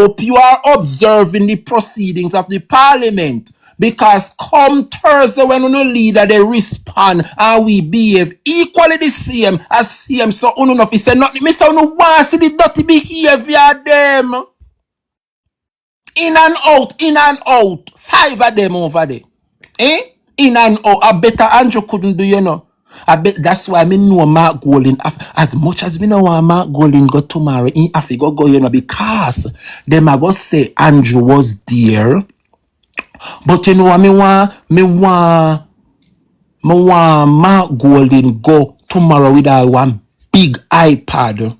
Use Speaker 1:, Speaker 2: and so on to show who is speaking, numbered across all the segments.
Speaker 1: hope you are observing the proceedings of the Parliament. Because come Thursday when no leader they respond and we behave equally the same as him. So uno no fi say nothing. Me say uno want see the dirty behavior them. In and out, in and out. 5 of them over there. In and out. I better Andrew couldn't do, you know. I bet that's why me know Mark Golding. As much as me know want Mark Golding go tomorrow, in Africa go, you know, because them I go say Andrew was there. But you know what me want Mark Golding go tomorrow with one big iPad.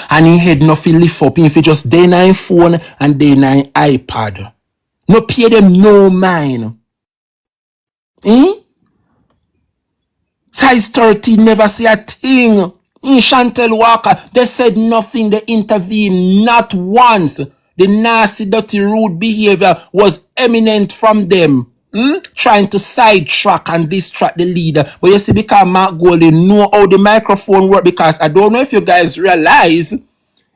Speaker 1: And he had nothing lift up. If he just day 9 phone and day 9 iPad. No pay them no mind. Size 13 never say a thing. In Chantel Walker, they said nothing. They intervened not once. The nasty, dirty, rude behavior was eminent from them. Trying to sidetrack and distract the leader. But you see, because Mark Golding know how the microphone works, because I don't know if you guys realize,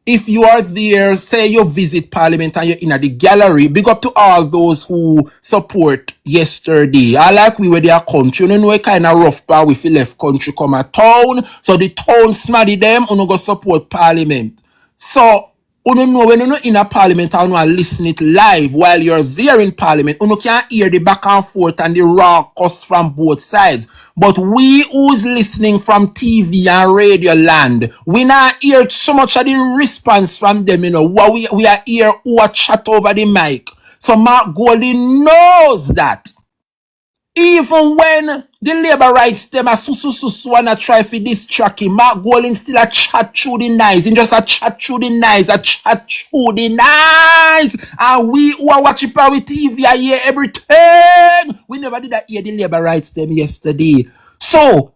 Speaker 1: if you are there, say you visit Parliament and you're in the gallery, big up to all those who support yesterday. I like we were their country. You know what kind of rough part we feel left country come a town. So the town smarty them, you go support Parliament. So, you know when you're in a Parliament and you listen it live while you're there in Parliament, you can't hear the back and forth and the raucous from both sides. But we who's listening from TV and radio land, we not hear so much of the response from them, you know. We are here who are chat over the mic. So Mark Golding knows that. Even when the labor rights them are wanna try for distract him, Mark Golding still a chat through the nice. He just a chat through the nice, a chat through the nice. And we who are watching Power TV, I hear everything. We never did that hear the labor rights them yesterday. So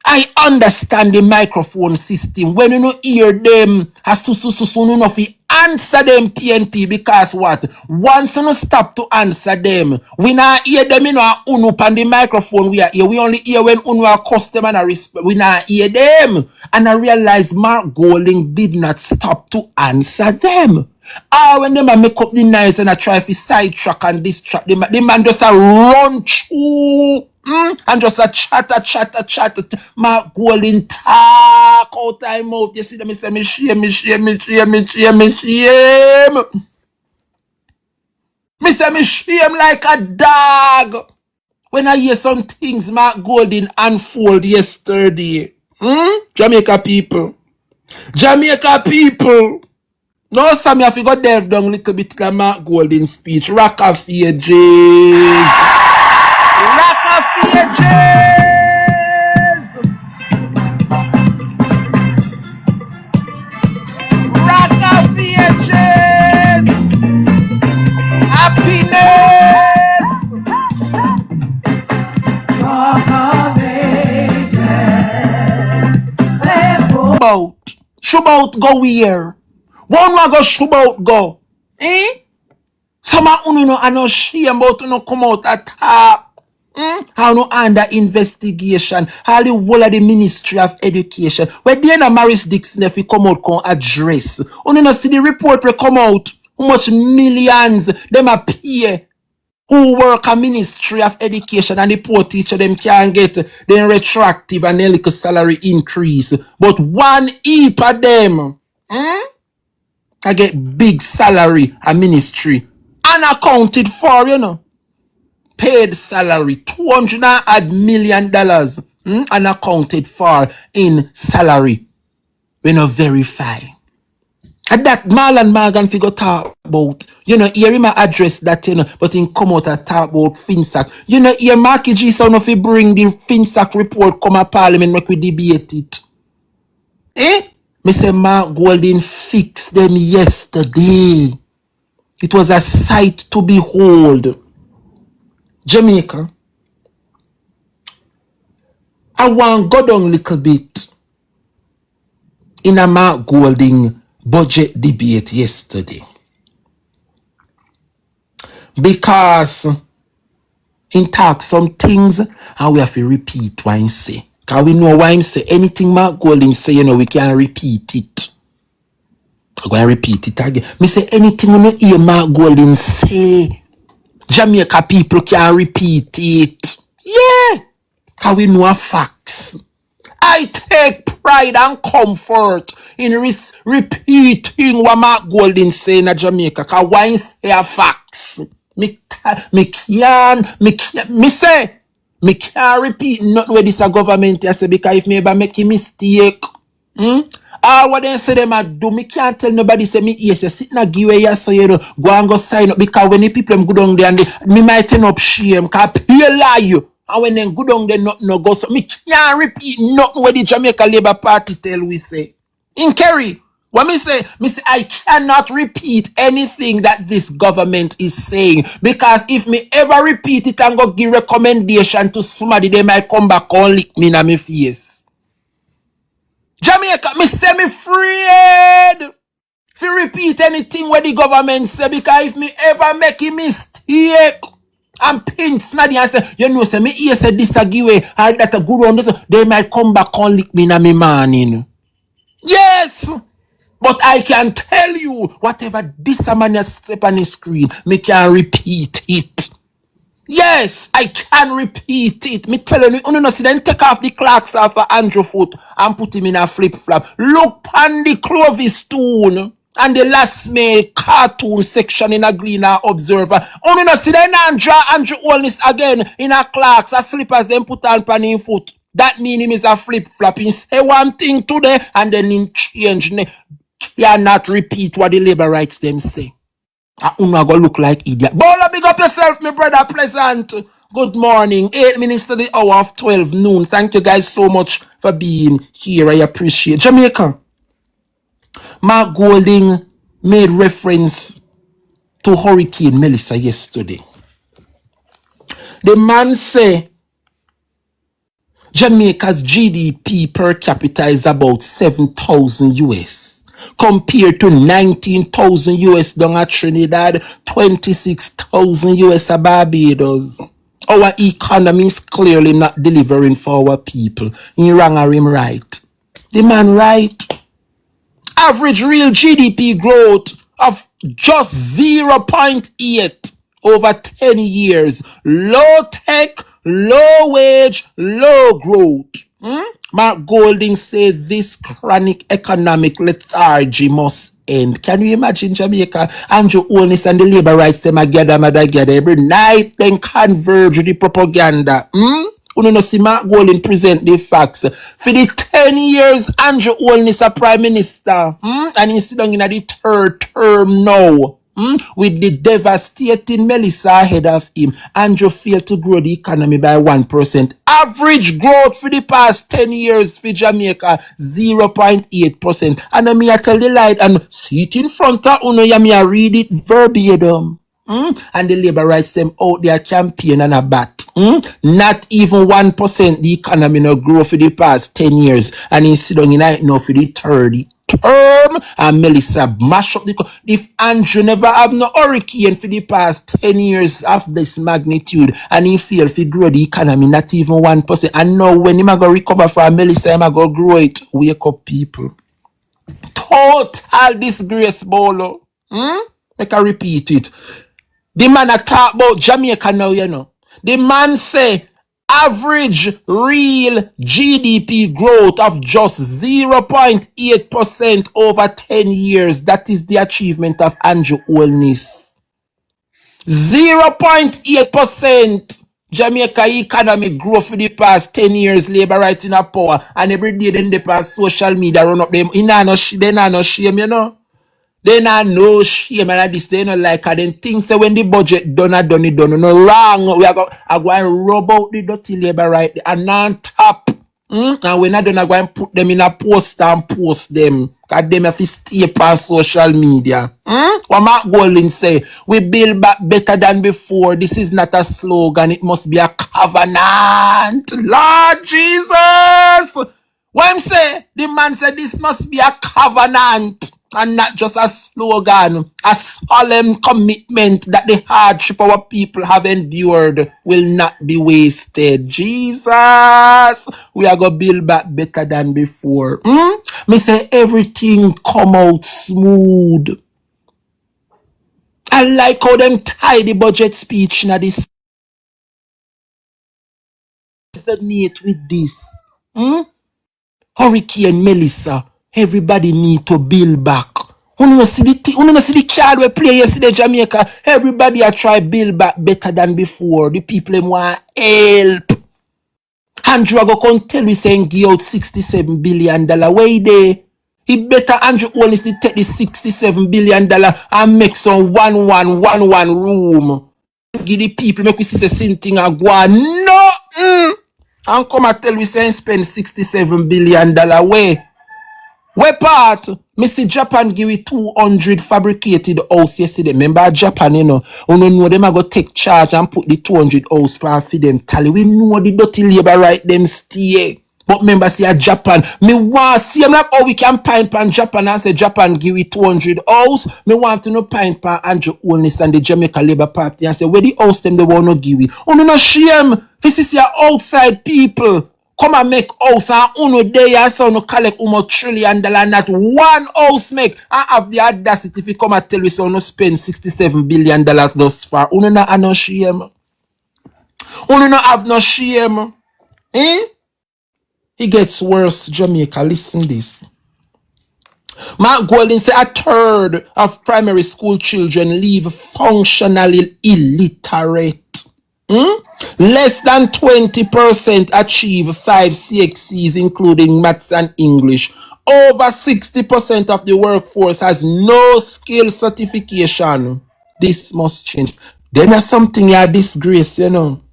Speaker 1: I understand the microphone system. When you no hear them, you know fi answer them PNP, because what? Once you no stop to answer them, we not hear them, you know, unu pan the microphone we are here. We only hear when unu are customer and respect. We not hear them. And I realize Mark Golding did not stop to answer them. When them make up the nice and I try to sidetrack and distract them, the man just a run through. And just a chatter. Mark Golding talk out time out. You see them, say me shame. Me say me shame like a dog. When I hear some things Mark Golding unfold yesterday. Jamaica people. No, Sammy, I forgot delve down a little bit to the Mark Golding speech. Rock of ages. Rock of ages. Rock of ages. Happiness. Rock of ages. Shubout go where? One man go shubout go. Some uno I no shame about no come out at top. How no under investigation. How the whole of the Ministry of Education. Where Diana Maris Dixon if he come out come address. Uno no see the report will come out. How much millions them a pay who work a Ministry of Education, and the poor teacher them can get them retroactive and a little salary increase. But one heap of them I get big salary a ministry. Unaccounted for, you know. Paid salary, $200 million unaccounted for in salary. We not verify. And that Marlon Morgan figure talk about, you know, hear him address that, you know, but he come out and talk about FinSac. You know, hear Marky G son if he bring the FinSac report come to Parliament, make we debate it. Me say Mark Golding fixed them yesterday. It was a sight to behold. Jamaica, I want to go down a little bit in a Mark Golding budget debate yesterday. Because in talk some things and we have to repeat what he say. Because we know why he say anything Mark Golding say, you know, we can repeat it. I'm going to repeat it again. Me say anything you know hear Mark Golding say, Jamaica people can repeat it. Yeah. Because we know facts. I take pride and comfort in repeating what Mark Golding say in Jamaica. Because why say facts? Me can't repeat nothing where this a government I say, because if me ever make a mistake, all what they say them a do, me can't tell nobody say me yes, you sit na give away so you know, go and go sign up, because when the people them go down there and me might turn up shame, cause people lie you. And when them go down there nothing no go, so me can't repeat nothing what the Jamaica Labour Party tell we say. In Kerry, what me say I cannot repeat anything that this government is saying, because if me ever repeat it and go give recommendation to somebody, they might come back and lick me in my face. Jamaica, me say me afraid if you repeat anything where the government say, because if me ever make a mistake and pin snaddy and say, you know, say me here say this a give away, and that a good on this, they might come back and lick me in my morning. Yes! But I can tell you, whatever this man has step on the screen, me can repeat it. Yes, I can repeat it. Me telling you, no, see, then take off the clocks off of Andrew foot and put him in a flip-flop. Look on the Clovis Stone and the last May cartoon section in a Gleaner Observer. Oh, no, see, then Andrew Holness again in a clocks, a slippers, then put on pan him foot. That mean him is a flip-flop. He say one thing today and then he change. Cannot repeat what the labor rights them say. Una go look like idiot. Bolo, big up yourself, my brother Pleasant. Good morning. 8 minutes to the hour of 12 noon. Thank you guys so much for being here. I appreciate. Jamaica. Mark Golding made reference to Hurricane Melissa yesterday. The man say Jamaica's GDP per capita is about 7,000 US. Compared to 19,000 US down at Trinidad, 26,000 US at Barbados. Our economy is clearly not delivering for our people. He wrong or him right? The man right. Average real GDP growth of just 0.8 over 10 years. Low tech, low wage, low growth. Mark Golding said this chronic economic lethargy must end. Can you imagine Jamaica? Andrew Holness and the labor rights them together every night, then converge with the propaganda. You know, see Mark Golding present the facts. For the 10 years, Andrew Holness a prime minister. And he's sitting in the third term now. With the devastating Melissa ahead of him, Andrew failed to grow the economy by 1%. Average growth for the past 10 years for Jamaica, 0.8%. And I tell the light and see it in front of Uno, I read it verbatim. And the labor rights them out there campaign and a bat. Not even 1% the economy no grow for the past 10 years. And he's sitting in it now for the 30 term, and Melissa mash up if Andrew never have no hurricane for the past 10 years of this magnitude, and he failed to grow the economy not even 1%, and now when him go recover for Melissa, him go grow it. Wake up, people. Total disgrace, Bolo. Make I repeat it. The man a talk about Jamaica now, you know. The man say average real GDP growth of just 0.8% over 10 years. That is the achievement of Andrew Holness. 0.8% Jamaica economic growth for the past 10 years, labor rights in a power, and every day then they pass social media run up them. They not no shame, you know. They not no shame, and this they not like, and then things say when the budget done it done. No wrong. We are going to rub out the dirty labor right and on top. And we're not going to put them in a poster and post them. Because them have to stay on social media. What Mark Golding say, we build back better than before. This is not a slogan. It must be a covenant. Lord Jesus. What him say? The man said this must be a covenant. and not just a slogan, a solemn commitment that the hardship our people have endured will not be wasted. Jesus, we are going to build back better than before. Me say everything come out smooth. I like how them tie the budget speech now this resonate with this. Hurricane Melissa, everybody need to build back. Uno see the card we play yesterday Jamaica. Everybody a try build back better than before. The people them want help. Andrew go come tell me saying give out $67 billion. Where they? He better Andrew honestly take the $67 billion and make some one room. Give the people make we see the same thing and go on. No. And come and tell we say spend $67 billion way. Where part? Me see Japan give it 200 fabricated house yesterday. Remember Japan, you know them are going to take charge and put the 200 house plan for them tally. We know the dirty labor right them stay. But remember see a Japan. Me want see I'm like how we can pine pan Japan and say Japan give it 200 house. Me want to know pine pan Andrew Holness and the Jamaica Labour Party and say where the house them they want to give it. No shame. This is your outside people. Come and make house and uno day and so no collect $1 trillion and that one house make and have the audacity if you come and tell me so no spend $67 billion thus far. Uno not have no shame. Uno not have no shame. It gets worse, Jamaica. Listen this. Mark Golding say a third of primary school children leave functionally illiterate. Less than 20% achieve 5 CXCs, including maths and English. Over 60% of the workforce has no skill certification. This must change. Then there's something you disgrace, you know.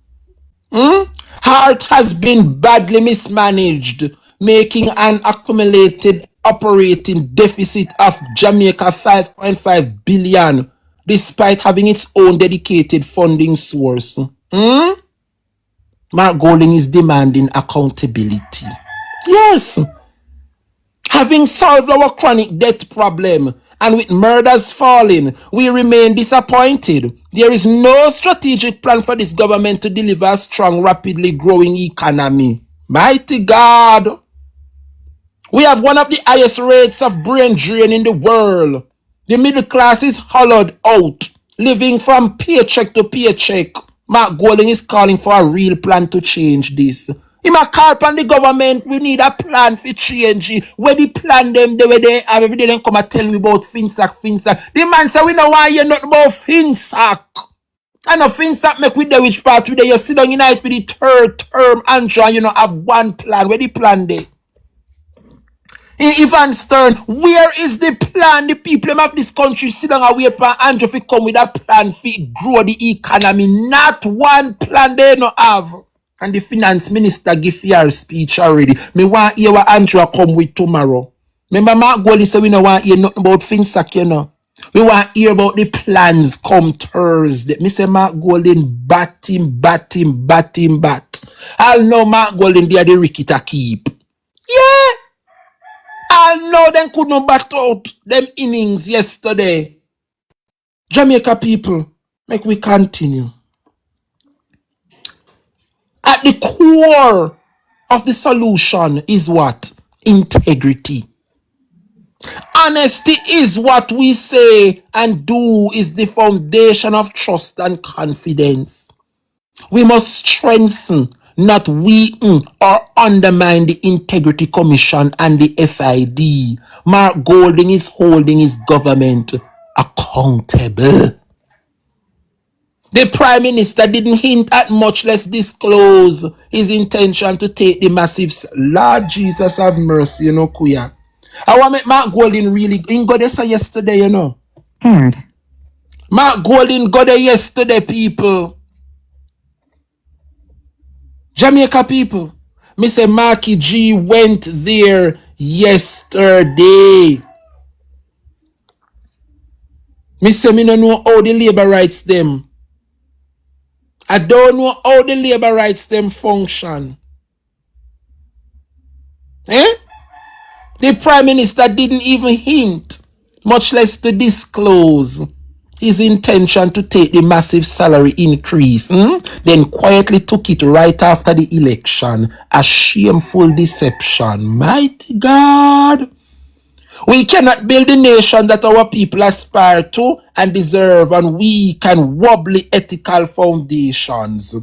Speaker 1: Heart has been badly mismanaged, making an accumulated operating deficit of Jamaica $5.5 billion, despite having its own dedicated funding source. Mark Golding is demanding accountability. Yes. Having solved our chronic debt problem and with murders falling, we remain disappointed. There is no strategic plan for this government to deliver a strong, rapidly growing economy. Mighty God. We have one of the highest rates of brain drain in the world. The middle class is hollowed out, living from paycheck to paycheck. Mark Golding is calling for a real plan to change this. He might call upon the government. We need a plan for change. Where the plan them, the way they have every day, they come and tell me about Finsack. The man say we don't want to hear nothing about Finsack. I know Finsack make with the which part with the you sit down in night for the third term and you know have one plan. Where the plan they? Ivan Stern, where is the plan? The people of this country sit down and wait for Andrew to come with a plan for grow the economy. Not one plan they no have. And the finance minister give your speech already. Me want hear what Andrew come with tomorrow. Remember Mark Golding said we don't want hear nothing about Finsack, you know. We want hear about the plans come Thursday. Me say Mark Golding bat him. I'll know Mark Golding they are the Ricky to keep. Yeah. I know them could not bat out them innings yesterday. Jamaica people, make we continue. At the core of the solution is what? Integrity. Honesty is what we say and do is the foundation of trust and confidence. We must strengthen, not weaken or undermine the Integrity Commission and the FID. Mark Golding is holding his government accountable. The Prime Minister didn't hint at much less disclose his intention to take the massive... Lord Jesus have mercy, you know, Kuya. I want to make Mark Golding really... He got there yesterday, you know. Mark Golding got there yesterday, people. Jamaica people. Mr. Marky G went there yesterday. Me no know how the labor rights them. I don't know how the labor rights them function. The Prime Minister didn't even hint much less to disclose his intention to take the massive salary increase, then quietly took it right after the election. A shameful deception. Mighty God. We cannot build the nation that our people aspire to and deserve on weak and wobbly ethical foundations.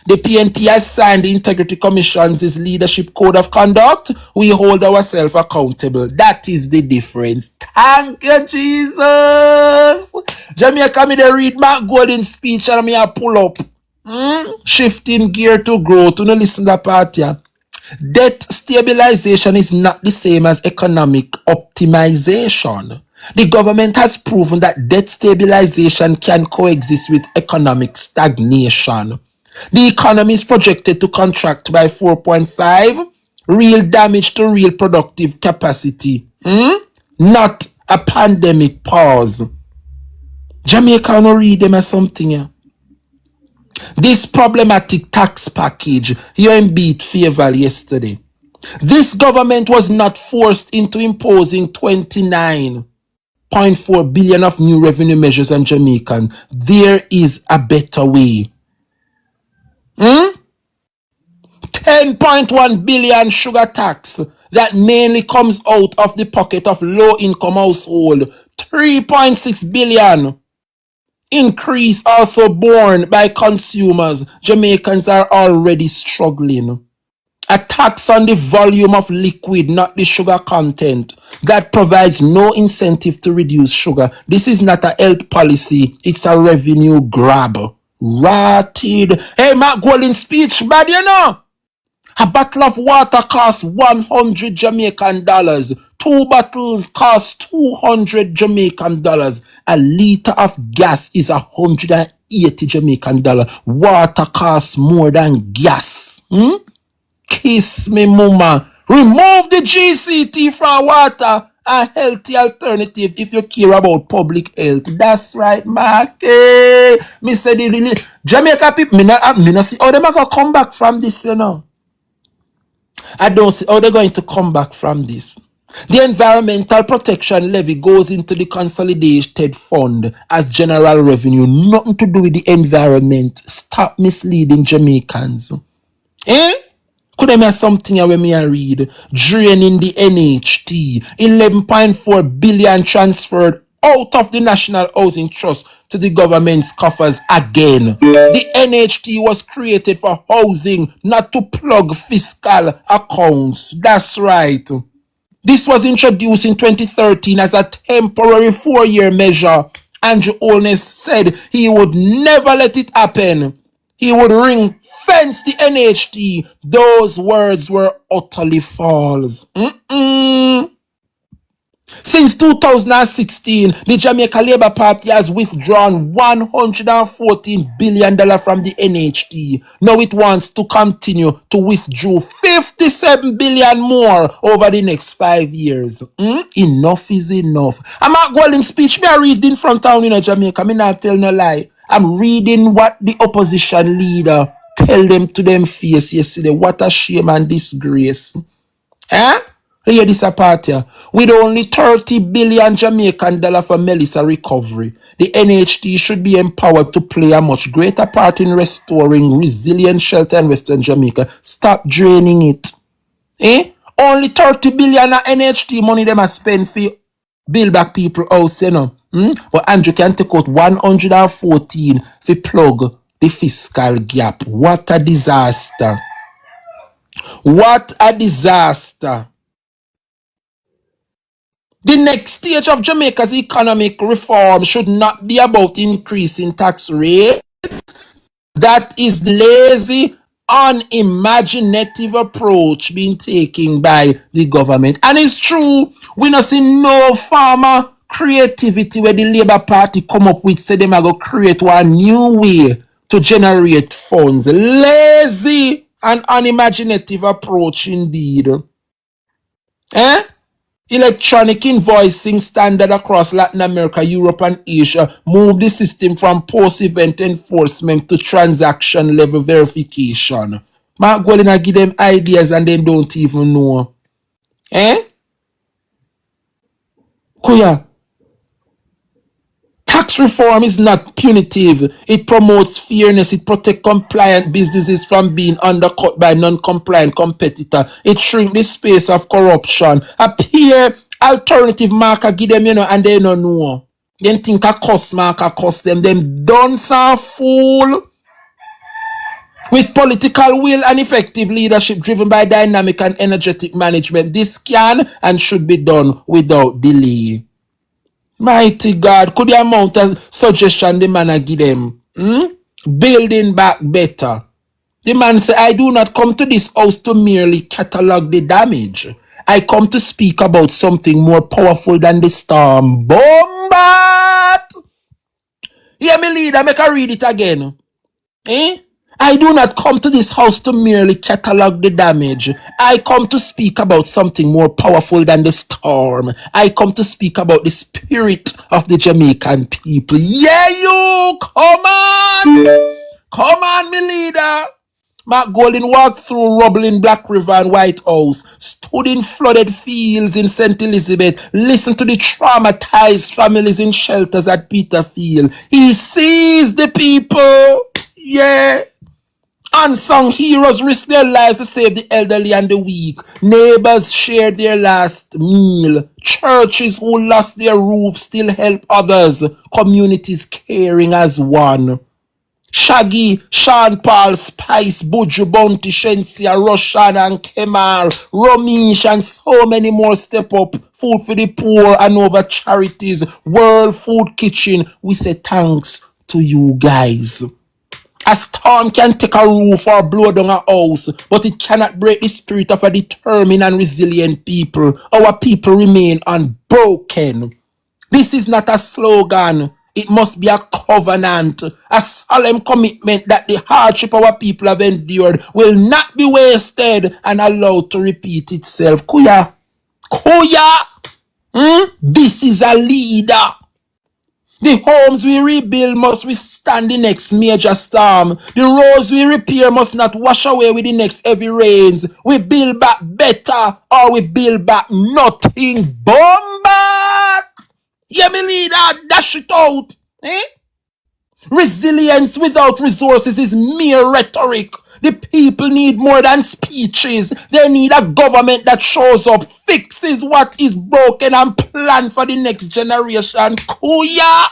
Speaker 1: The PNP has signed the Integrity Commission's leadership code of conduct. We hold ourselves accountable. That is the difference. Thank you, Jesus. Jamaica, me they read Mark Golden speech and me a pull up. Shifting gear to growth. You know, listen to that part here. Debt stabilization is not the same as economic optimization. The government has proven that debt stabilization can coexist with economic stagnation. The economy is projected to contract by 4.5, real damage to real productive capacity. Not a pandemic pause. Jamaica no read them as something here. This problematic tax package, you in beat favor yesterday. This government was not forced into imposing 29.4 billion of new revenue measures on Jamaican. There is a better way. 10.1 billion sugar tax that mainly comes out of the pocket of low-income household. 3.6 billion increase also borne by consumers. Jamaicans are already struggling. A tax on the volume of liquid, not the sugar content, that provides no incentive to reduce sugar. This is not a health policy, it's a revenue grab. Rotted. Hey, Mark Golden speech, bad you know. A bottle of water costs 100 Jamaican dollars. 2 bottles cost 200 Jamaican dollars. A liter of gas is 180 Jamaican dollars. Water costs more than gas. Kiss me, mama. Remove the GCT from water. A healthy alternative if you care about public health. That's right, Mark. Hey, me say the really Jamaica people, me not see how they gonna come back from this, you know. I don't see how they're going to come back from this. The Environmental Protection Levy goes into the Consolidated Fund as general revenue. Nothing to do with the environment. Stop misleading Jamaicans. Could I have something here when me I read? Draining the NHT. 11.4 billion transferred out of the National Housing Trust to the government's coffers again. The NHT was created for housing, not to plug fiscal accounts. That's right. This was introduced in 2013 as a temporary 4-year measure. Andrew Holness said he would never let it happen. He would ring fence the NHT. Those words were utterly false. Since 2016, the Jamaica Labour Party has withdrawn $114 billion from the NHT. Now it wants to continue to withdraw $57 billion more over the next 5 years. Enough is enough. I'm not going speech. Me I read in front town in Jamaica. Me not tell no lie. I'm reading what the opposition leader tell them to them face yesterday. What a shame and disgrace. Hear this apart here. With only 30 billion Jamaican dollar for Melissa recovery, the NHT should be empowered to play a much greater part in restoring resilient shelter in Western Jamaica. Stop draining it. Only 30 billion of NHT money them a spend for build back people house, you know. But Andrew can take out 114 for plug the fiscal gap. What a disaster. What a disaster. The next stage of Jamaica's economic reform should not be about increasing tax rate. That is lazy, unimaginative approach being taken by the government. And it's true, we not see no farmer creativity where the Labour Party come up with, say them are going to create one new way to generate funds. Lazy and unimaginative approach indeed. Electronic invoicing standard across Latin America, Europe, and Asia move the system from post-event enforcement to transaction-level verification. Mark Golden I give them ideas and they don't even know. Kuya, Tax reform is not punitive. It promotes fairness. It protects compliant businesses from being undercut by non-compliant competitor. It shrinks the space of corruption. Appear alternative marker give them, and they don't know. Them think a cost marker cost them. Them dunce and fool. With political will and effective leadership driven by dynamic and energetic management, this can and should be done without delay. Mighty God, could the amount of suggestion the man give them? Building back better. The man said, I do not come to this house to merely catalog the damage. I come to speak about something more powerful than the storm. Bombat! Hear me, leader, make I read it again. I do not come to this house to merely catalog the damage. I come to speak about something more powerful than the storm. I come to speak about the spirit of the Jamaican people. Yeah, you! Come on! Come on, me leader! Mark Golding walked through rubble in Black River and White House, stood in flooded fields in St. Elizabeth, listened to the traumatized families in shelters at Peterfield. He sees the people. Yeah. Unsung heroes risked their lives to save the elderly and the weak. Neighbors shared their last meal. Churches who lost their roofs still help others. Communities caring as one. Shaggy, Sean Paul, Spice, Buju, Bounty, Shensia, Roshan and Kemal, Romish and so many more step up. Food for the poor and over charities. World Food Kitchen. We say thanks to you guys. A storm can take a roof or blow down a house, but it cannot break the spirit of a determined and resilient people. Our people remain unbroken. This is not a slogan. It must be a covenant, a solemn commitment that the hardship our people have endured will not be wasted and allowed to repeat itself. Kuya, this is a leader. The homes we rebuild must withstand the next major storm. The roads we repair must not wash away with the next heavy rains. We build back better or we build back nothing. Bombat! Yeah, me leader, dash it out. Resilience without resources is mere rhetoric. The people need more than speeches. They need a government that shows up, fixes what is broken and plan for the next generation. Kuya!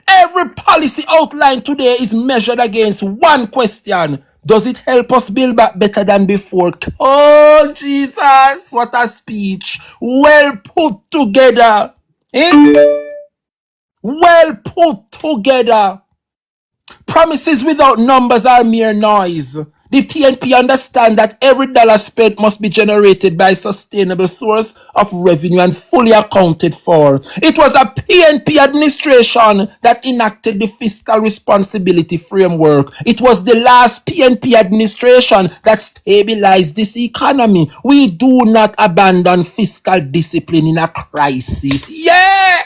Speaker 1: Every policy outlined today is measured against one question. Does it help us build back better than before? Oh, Jesus, what a speech. Well put together. Well put together. Promises without numbers are mere noise. The PNP understand that every dollar spent must be generated by a sustainable source of revenue and fully accounted for. It was a PNP administration that enacted the fiscal responsibility framework. It was the last PNP administration that stabilized this economy. We do not abandon fiscal discipline in a crisis. Yeah!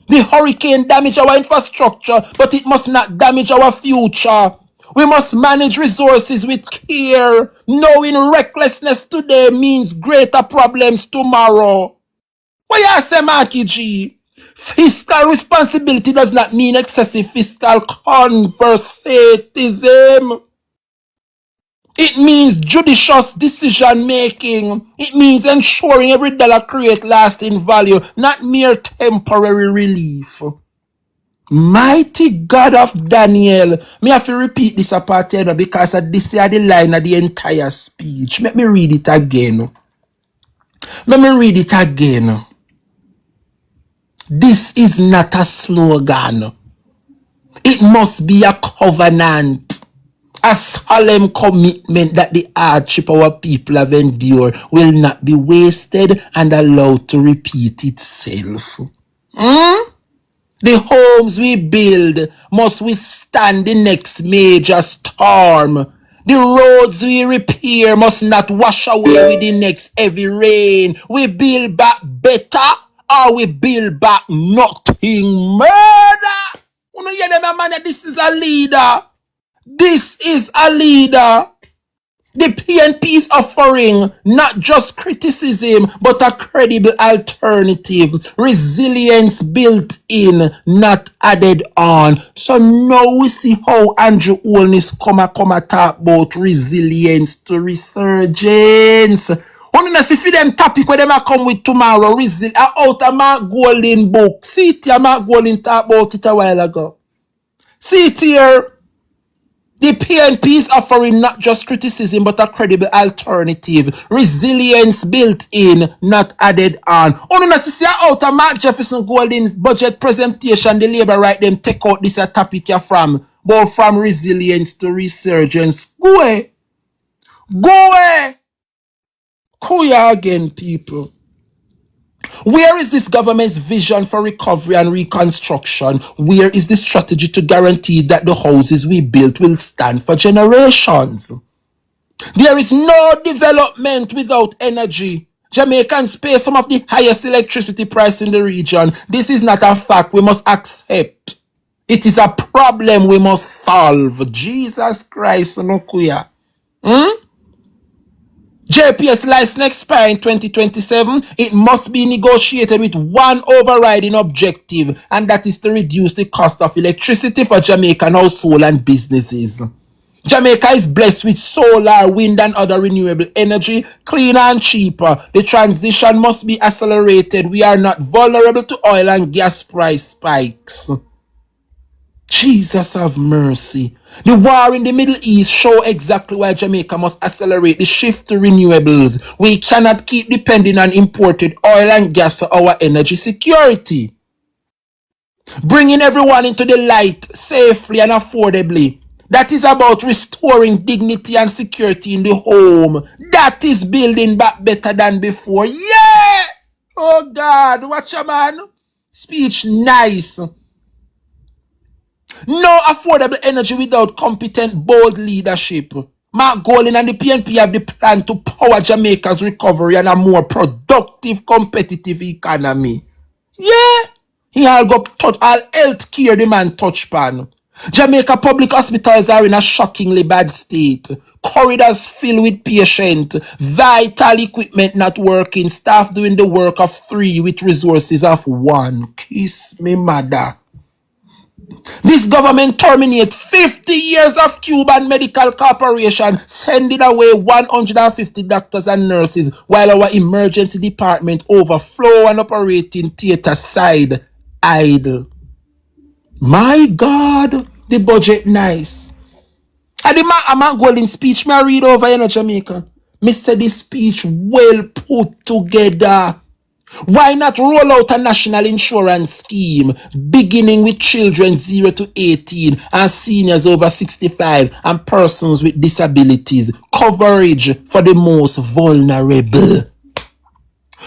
Speaker 1: The hurricane damaged our infrastructure, but it must not damage our future. We must manage resources with care, knowing recklessness today means greater problems tomorrow. What you say, Marky G? Fiscal responsibility does not mean excessive fiscal conservatism. It means judicious decision making. It means ensuring every dollar creates lasting value, not mere temporary relief. Mighty God of Daniel. Me have to repeat this apart here because this is the line of the entire speech. Let me read it again. This is not a slogan. It must be a covenant. A solemn commitment that the hardship our people have endured will not be wasted and allowed to repeat itself. The homes we build must withstand the next major storm. The roads we repair must not wash away with the next heavy rain. We build back better or we build back nothing. Murder! You know, man, this is a leader. This is a leader. The PNP is offering not just criticism, but a credible alternative. Resilience built in, not added on. So now we see how Andrew Holness come talk about resilience to resurgence. Only see for them topic where them a come with tomorrow. Out of Mark Golding book. See it here, Mark Golding talk about it a while ago. See it here. The PNP is offering not just criticism, but a credible alternative. Resilience built in, not added on. Only not to see out of Mark Jefferson Golding's budget presentation, the Labour right them take out this topic here from. But from resilience to resurgence. Go away. Go away. Kuya again, people. Where is this government's vision for recovery and reconstruction? Where is the strategy to guarantee that the houses we built will stand for generations? There is no development without energy. Jamaicans pay some of the highest electricity price in the region. This is not a fact we must accept. It is a problem we must solve. Jesus Christ, no kuya. JPS license expire in 2027. It must be negotiated with one overriding objective, and that is to reduce the cost of electricity for Jamaican households and businesses. Jamaica is blessed with solar, wind, and other renewable energy, cleaner and cheaper. The transition must be accelerated. We are not vulnerable to oil and gas price spikes. Jesus have mercy. The war in the Middle East show exactly why Jamaica must accelerate the shift to renewables. We cannot keep depending on imported oil and gas for our energy security. Bringing everyone into the light safely and affordably. That is about restoring dignity and security in the home. That is building back better than before. Yeah! Oh God, watch a man. Speech nice. No affordable energy without competent, bold leadership. Mark Golding and the PNP have the plan to power Jamaica's recovery and a more productive, competitive economy. Yeah, he all go touch all health care the man touch pan. Jamaica public hospitals are in a shockingly bad state. Corridors filled with patients, vital equipment not working, staff doing the work of 3 with resources of 1. Kiss me, mother. This government terminates 50 years of Cuban Medical Corporation, sending away 150 doctors and nurses, while our emergency department overflow and operating theater side idle. My God, the budget nice. And the man Golden speech me read over in Jamaica. Me said this speech well put together. Why not roll out a national insurance scheme beginning with children 0 to 18 and seniors over 65 and persons with disabilities? Coverage for the most vulnerable.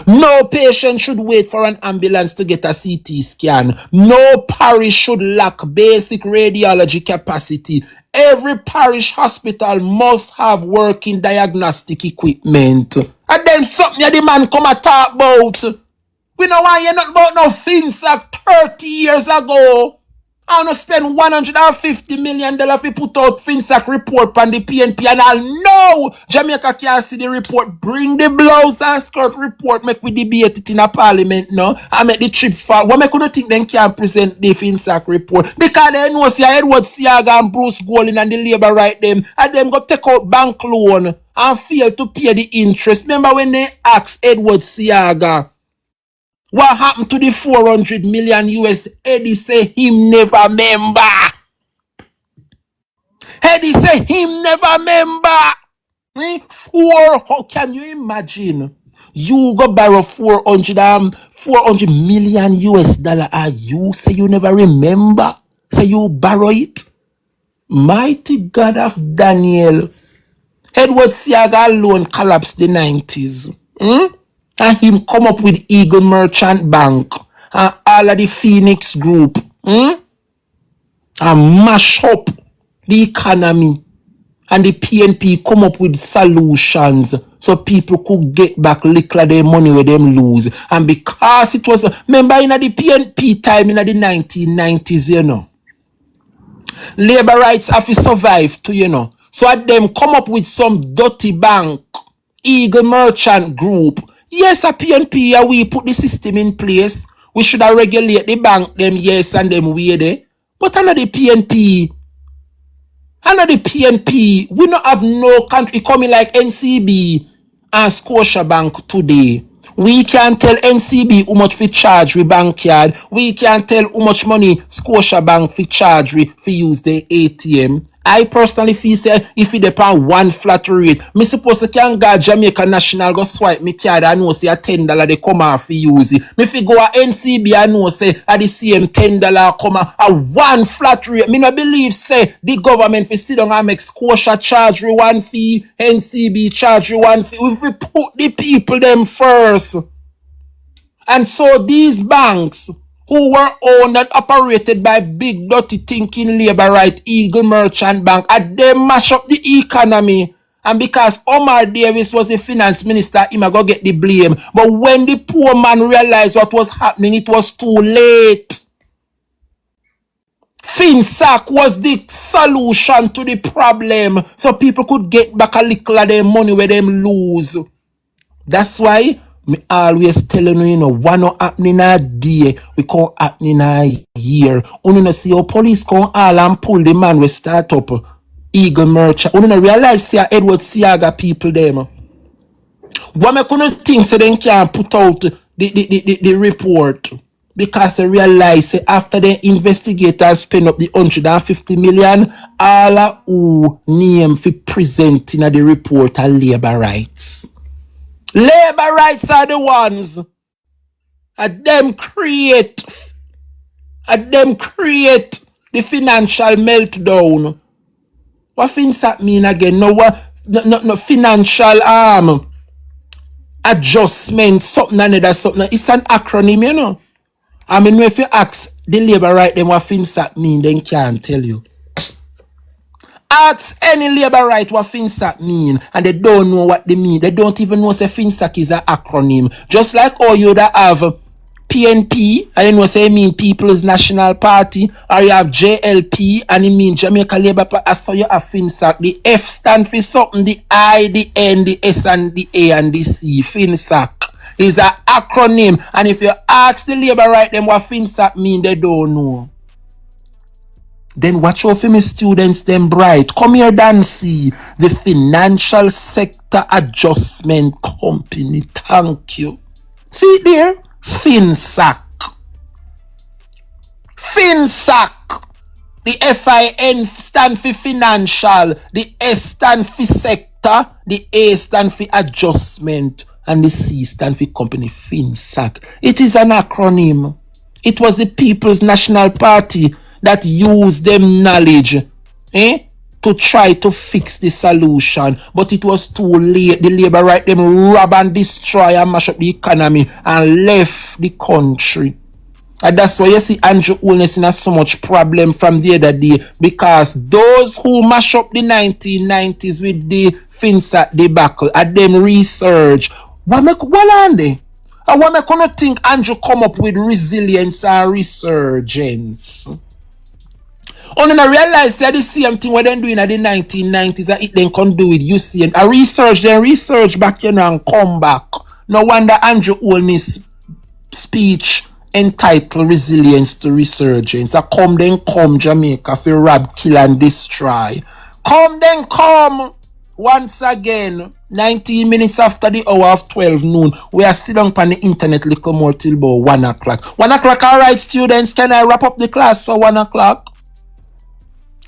Speaker 1: No patient should wait for an ambulance to get a CT scan. No parish should lack basic radiology capacity. Every parish hospital must have working diagnostic equipment. And then something the man come and talk about. We know why you're not about no FinSac 30 years ago. I want to spend $150 million to put out FinSac report on the PNP, and I'll know Jamaica can't see the report. Bring the blouse and skirt report, make we debate it in a parliament now, and make the trip far. What make you think they can't present the FinSac report? Because they know see Edward Siaga and Bruce Golding and the Labour right them, and them go take out bank loan and fail to pay the interest. Remember when they asked Edward Siaga what happened to the 400 million US? Eddie say him never remember. Eddie say him never remember. How can you imagine? You go borrow 400 million US dollar and you say you never remember? Say you borrow it? Mighty God of Daniel. Edward Siaga alone collapsed the 90s. And him come up with Eagle Merchant Bank and all of the Phoenix Group and mash up the economy, and the PNP come up with solutions so people could get back little of their money where them lose. And because it was, remember in the PNP time in the 1990s, Labor rights have to survive to, So at them come up with some dirty bank, Eagle Merchant Group. Yes, a PNP, we put the system in place. We should have regulate the bank, them yes, and them way there. But another PNP, we not have no country coming like NCB and Scotiabank today. We can tell NCB how much we charge with bankyard. We can tell how much money Scotiabank we charge we for use the ATM. I personally feel say if it depend one flat rate, me suppose I can go Jamaica National go swipe me card. I know say a $10 they come off for use it. Me fi go a NCB I know say at the same $10 come off a one flat rate. Me no believe say the government fi sit down and make Scotia charge we one fee, NCB charge we one fee. If we put the people them first. And so these banks who were owned and operated by big dirty thinking labor right Eagle Merchant Bank, and they mash up the economy. And because Omar Davis was the finance minister, he might go get the blame. But when the poor man realized what was happening, it was too late. FinSac was the solution to the problem, so people could get back a little of their money where them lose. That's why me always telling you, one not happening a day, we can't happening a year. You know, see how police come all and pull the man we start up Eagle Merchant. You know, realize see Edward Siaga people them. What me couldn't think so they can't put out the report. Because they realize say after the investigators spend up the 150 million, all who name for presenting at the report are labor rights. Labor rights are the ones at them create the financial meltdown. What FinSac mean again? No financial adjustment, something another something. It's an acronym, you know. I mean, if you ask the labor right them what FinSac mean, then can't tell you. Ask any labor right what FinSac mean, and they don't know what they mean. They don't even know say FinSac is an acronym. Just like all you that have PNP, and you know say it mean People's National Party, or you have JLP, and it mean Jamaica Labour Party, so you have FinSac. The F stand for something, the I, the N, the S, and the A, and the C. FinSac is an acronym, and if you ask the labor right them what FinSac mean, they don't know. Then watch out for me students, them bright. Come here and see the Financial Sector Adjustment Company. Thank you. See there? FinSac. FinSac. The FIN stand for financial. The S stand for sector. The A stand for adjustment. And the C stand for company. FinSac. It is an acronym. It was the People's National Party that use them knowledge to try to fix the solution. But it was too late. The labor right them rob and destroy and mash up the economy and left the country. And that's why you see Andrew Holness in so much problem from the other day. Because those who mash up the 1990s with the FinSac debacle and them research, what on they? And what make you think Andrew come up with resilience and resurgence? On and I realize that the same thing what they doing in the 1990s that it then can do with UC and a research back and come back. No wonder Andrew Holness speech entitled Resilience to Resurgence. I come then come Jamaica for rob, kill and destroy. Come then come once again 19 minutes after the hour of 12 noon. We are sitting on the internet little more till about 1 o'clock. 1 o'clock, alright students, can I wrap up the class for 1 o'clock?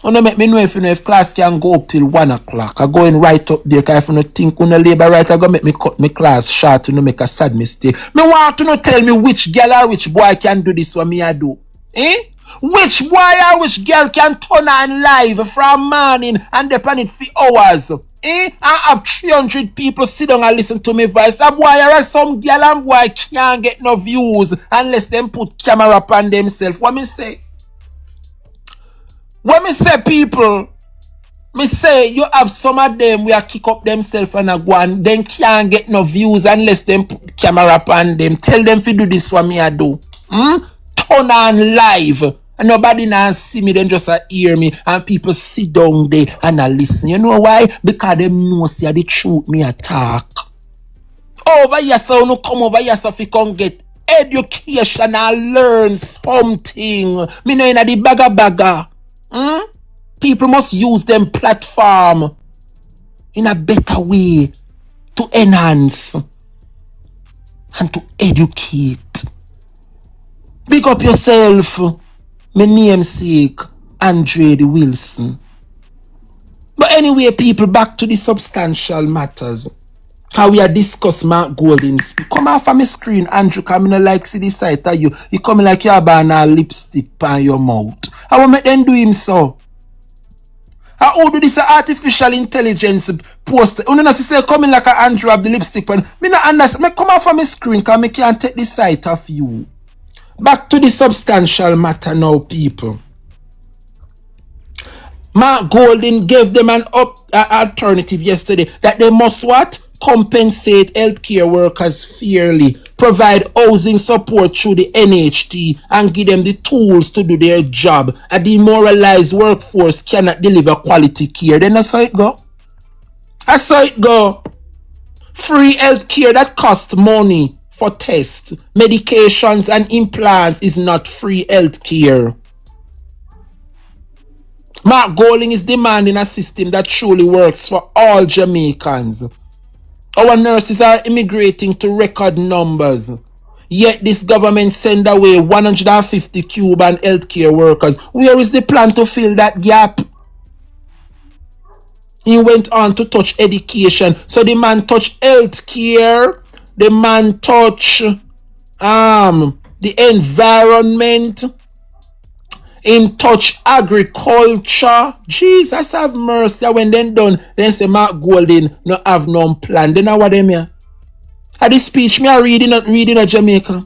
Speaker 1: You know, make me know if class can go up till 1 o'clock. I go in right up there, because if you think on the labor right, I go make me cut my class short to make a sad mistake. Me want to tell me which girl or which boy can do this what me I do. Which boy or which girl can turn on live from morning and depend it for hours. I have 300 people sit down and listen to me voice. A boy or some girl and boy can't get no views unless them put camera upon themselves. What me say? When me say people, me say you have some of them where kick up themselves and a go and then can't get no views unless them put camera upon them. Tell them to do this what me I do. Turn on live And nobody now see me, then just hear me. And people sit down there and listen. You know why? Because them know see the truth me attack. Over here, so no come over here so if you can get education and learn something. Me know in the bagger. People must use them platform in a better way to enhance and to educate. Big up yourself. My namesake, Andre the Wilson. But anyway, people, back to the substantial matters. How we are discuss Mark Golding. Come off of my screen, Andrew, come in like see the sight of you. You come like you have a lipstick on your mouth. I will make them do him so. How do this artificial intelligence post? You know, say coming like a Andrew have the lipstick on. Me not understand. Me come off of my screen because me can't take the sight of you. Back to the substantial matter now, people. Mark Golding gave them an alternative yesterday that they must what? Compensate healthcare workers fairly, provide housing support through the NHT, and give them the tools to do their job. A demoralized workforce cannot deliver quality care. Then I saw it go. I saw it go. Free healthcare that costs money for tests, medications, and implants is not free healthcare. Mark Golding is demanding a system that truly works for all Jamaicans. Our nurses are immigrating to record numbers. Yet this government send away 150 Cuban healthcare workers. Where is the plan to fill that gap? He went on to touch education. So the man touched healthcare. The man touch the environment. Him touch agriculture. Jesus have mercy. When they done, then say Mark Golding no have no plan. Then what them here? The speech me I reading a Jamaica.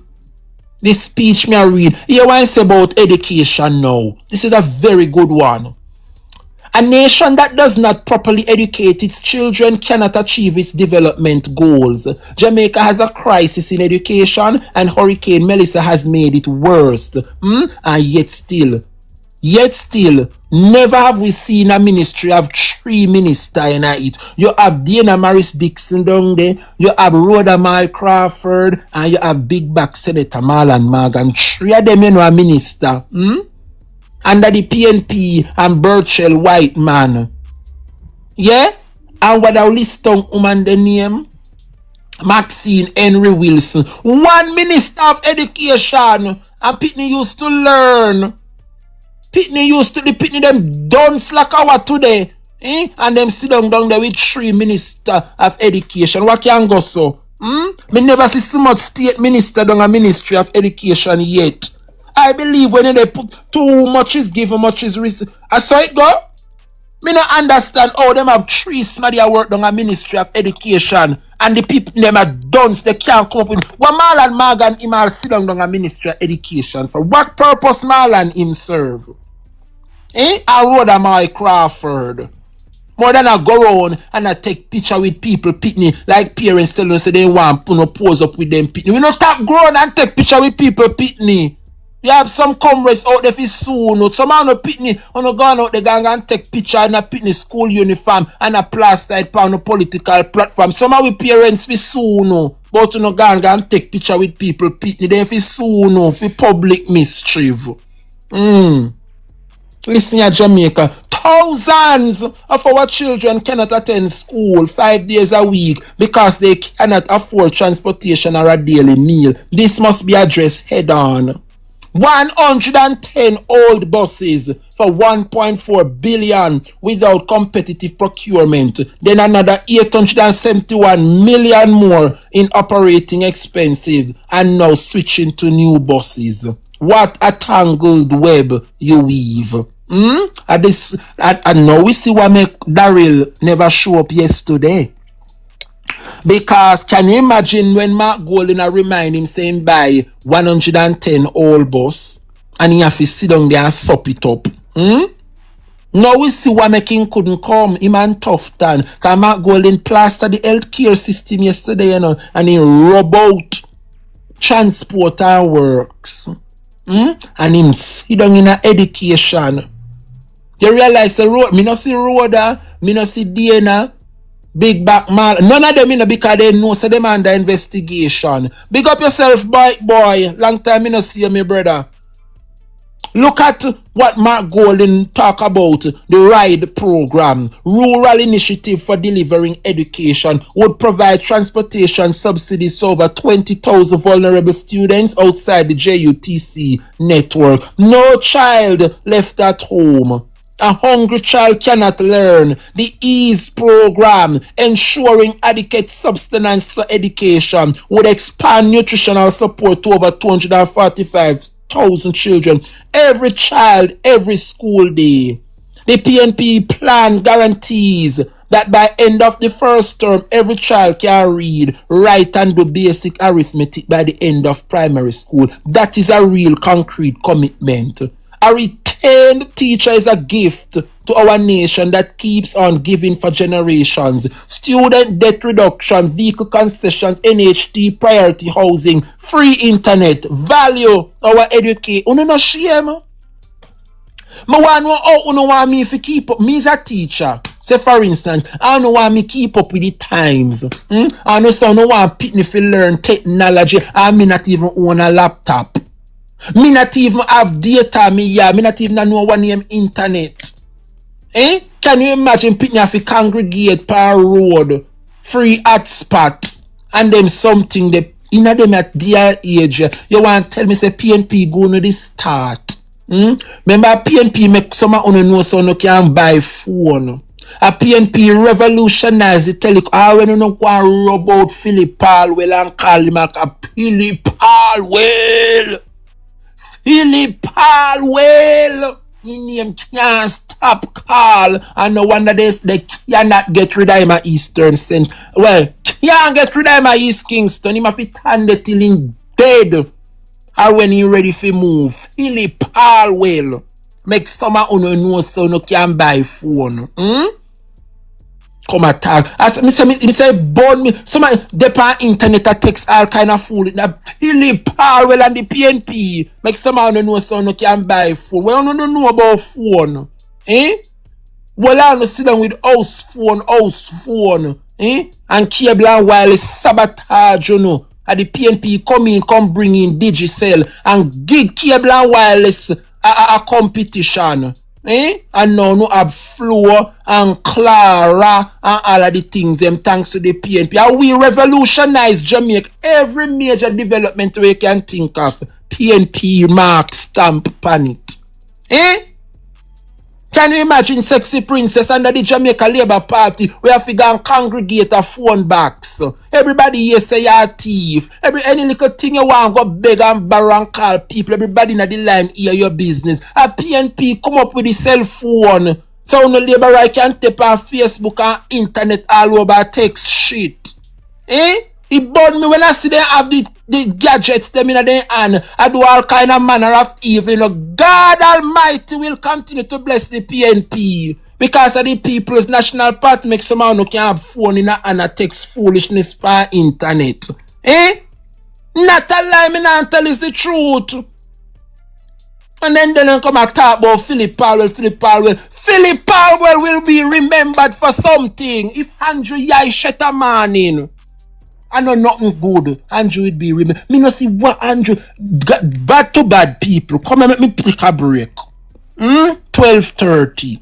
Speaker 1: The speech me I read. Here what I say about education now. This is a very good one. A nation that does not properly educate its children cannot achieve its development goals. Jamaica has a crisis in education and Hurricane Melissa has made it worse. And yet still, never have we seen a ministry have 3 ministers in it. You have Dana Maris Dixon down there, you have Rhoda Mal Crawford, and you have Big Back Senator Marlon Morgan. 3 of them you know a minister. Under the PNP and Burchell White man. Yeah? And what I list down woman the name? Maxine Henry Wilson. 1 minister of education. And Pitney used to learn. The Pitney them done slack hour today. And them sit down there with 3 minister of education. What can go so? Me never see so much state minister down a ministry of education yet. I believe when they put too much is given, much is received. I saw it go. Me not understand how them have 3 somebody work on a ministry of education and the people them are done, they can't come up with what Marlon Morgan him are sit down on a ministry of education. For what purpose Marlon him serve? I Rhoda Mal Crawford. More than I go around and I take picture with people pitney like parents tell us they want to pose up with them pitney. We not stop growing and take picture with people pitney. You have some comrades out there for soon. Some man no pitney on no gone out the gang and take picture in a pitney school uniform and a plaster it on a political platform. Some of we parents for soon. But no gang and take picture with people pitney. They for soon for public mischief. Listen here, Jamaica. Thousands of our children cannot attend school 5 days a week because they cannot afford transportation or a daily meal. This must be addressed head on. 110 old buses for 1.4 billion without competitive procurement. Then another 871 million more in operating expenses and now switching to new buses. What a tangled web you weave. And now we see what make Daryl never show up yesterday. Because can you imagine when Mark Golding remind him saying buy 110 old bus and he have to sit down there and sup it up. Now we see what making couldn't come. Him and tough tan. Because Mark Golding plastered the healthcare system yesterday, and he rub out transport and works. And him sit down in a education. You realize the road, me no see Rhoda, me no see Dana, Big Back Mal. None of them in because they know so them under investigation. Big up yourself, boy. Long time me no see you, my brother. Look at what Mark Golding talk about, the RIDE program, Rural Initiative for Delivering Education, would provide transportation subsidies to over 20,000 vulnerable students outside the JUTC network. No child left at home. A hungry child cannot learn. The EASE program, ensuring adequate sustenance for education, would expand nutritional support to over 245,000 children. Every child, every school day. The PNP plan guarantees that by end of the first term, every child can read, write, and do basic arithmetic by the end of primary school. That is a real concrete commitment. A retained teacher is a gift to our nation that keeps on giving for generations. Student debt reduction, vehicle concessions, NHT, priority housing, free internet, value our education. Uno no shame. Me want me if you keep up. Me as a teacher. Say for instance, I don't want me keep up with the times. I know so no want pick me to learn technology. I may not even own a laptop. Me not even have data, me not even know what name internet. Can you imagine people have to congregate per road, free hotspot, and them something they in them at their age. You want to tell me say PNP go to the start? Remember PNP make someone know so no can buy phone. A PNP revolutionize the telecom. I when you know what about Philip Palwell and call him a Philip Palwell. Philip Palwell. His name can't stop call. And no wonder they cannot get rid of him at Eastern St. Well, can't get rid of him at East Kingston. He must be turned till in dead. Or when he ready for move. Philip Palwell. Make someone who know so no can buy phone. Come attack. As me say born me. Someone depend internet a text all kind of fool. Philip Palwell and the PNP. Make someone who know so no can buy phone. Well, no know about phone. Well, I don't sit down with house phone. And cable and wireless sabotage, you know. And the PNP come bring in Digicel and give cable and wireless a competition. And now no have Flo and Clara and all of the things them thanks to the PNP. And we revolutionize Jamaica. Every major development we can think of. PNP mark stamp on it. Can you imagine Sexy Princess under the Jamaica Labour Party? We have to go and congregate a phone box. Everybody here say you're a thief. Any little thing you want, go beg and borrow and call people. Everybody in the line hear your business. A PNP come up with the cell phone. So no Labour right can tap on Facebook and internet all over text shit. It bored me when I see them have the gadgets them in their hand. I do all kind of manner of evil. You know, God Almighty will continue to bless the PNP. Because of the People's National Party make someone who can have phone in a hand and text foolishness for internet. Not a lie, me not tell is the truth. And then they come and talk about Philip Palwell. Philip Palwell will be remembered for something. If Andrew Yai shut a man in. I know nothing good. Andrew would be remembered. Me no see what Andrew bad to bad people. Come and make me take a break. 12:30.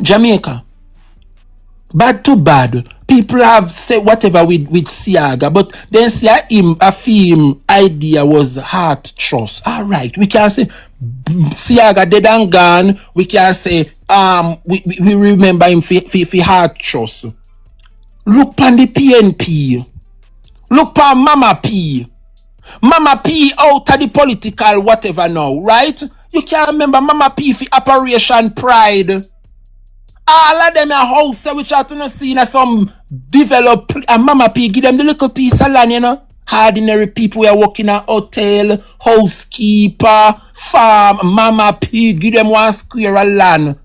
Speaker 1: Jamaica. Bad to bad. People have said whatever with Siaga, but then see a film idea was heart trust. Alright, we can say Siaga dead and gone. We can say we remember him for heart trust. Look on the PNP. Look for Mama P. Mama P out of the political whatever now, right? You can't remember Mama P for Operation Pride. All of them are house which are to see in some develop and Mama P give them the little piece of land, you know. Ordinary people who are working at hotel, housekeeper, farm, Mama P give them 1 square of land.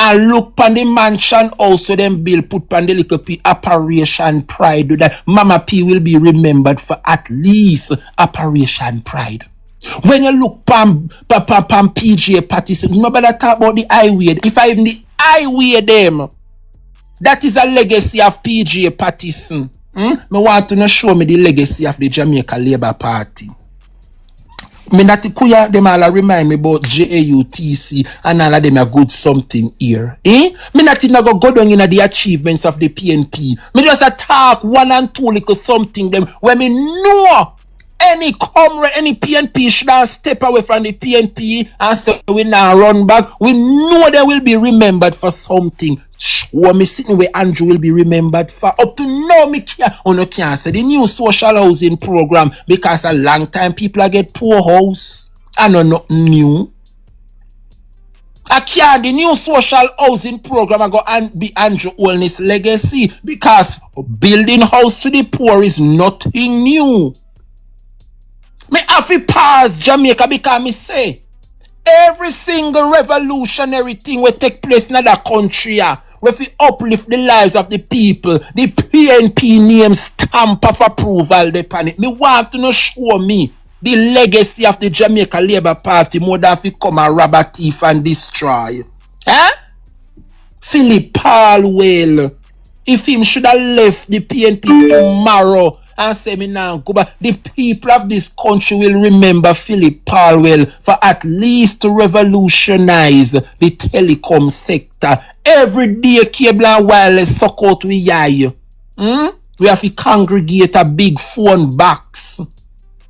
Speaker 1: And look on the mansion also them bill put on the little P Operation Pride. That Mama P will be remembered for at least Operation Pride. When you look pam PJ Patterson, remember that talk about the highway. If I even the highway them, that is a legacy of PJ Patterson. Me want to show me the legacy of the Jamaica Labour Party. Me not kuya them all remind me about JAUTC and all of them a good something here. Me not go down in the achievements of the PNP. Me just a talk one and two little something them when me know any comrade, any PNP should have step away from the PNP and say we now run back. We know they will be remembered for something. Show me sitting where Andrew will be remembered for. Up to now, me can't say the new social housing program because a long time people get poor house. I know nothing new. I can't the new social housing program I go and be Andrew Wellness legacy because building house to the poor is nothing new. Me have to pause Jamaica because me say every single revolutionary thing will take place in that country where we uplift the lives of the people. The PNP name stamp of approval upon it. Me want to know show me the legacy of the Jamaica Labour Party more than we come and rob a thief and destroy. Philip Palwell, if him should have left the PNP tomorrow and say me now go back, the people of this country will remember Philip Palwell for at least to revolutionize the telecom sector. Every day cable and wireless suck out we eye. We have to congregate a big phone box.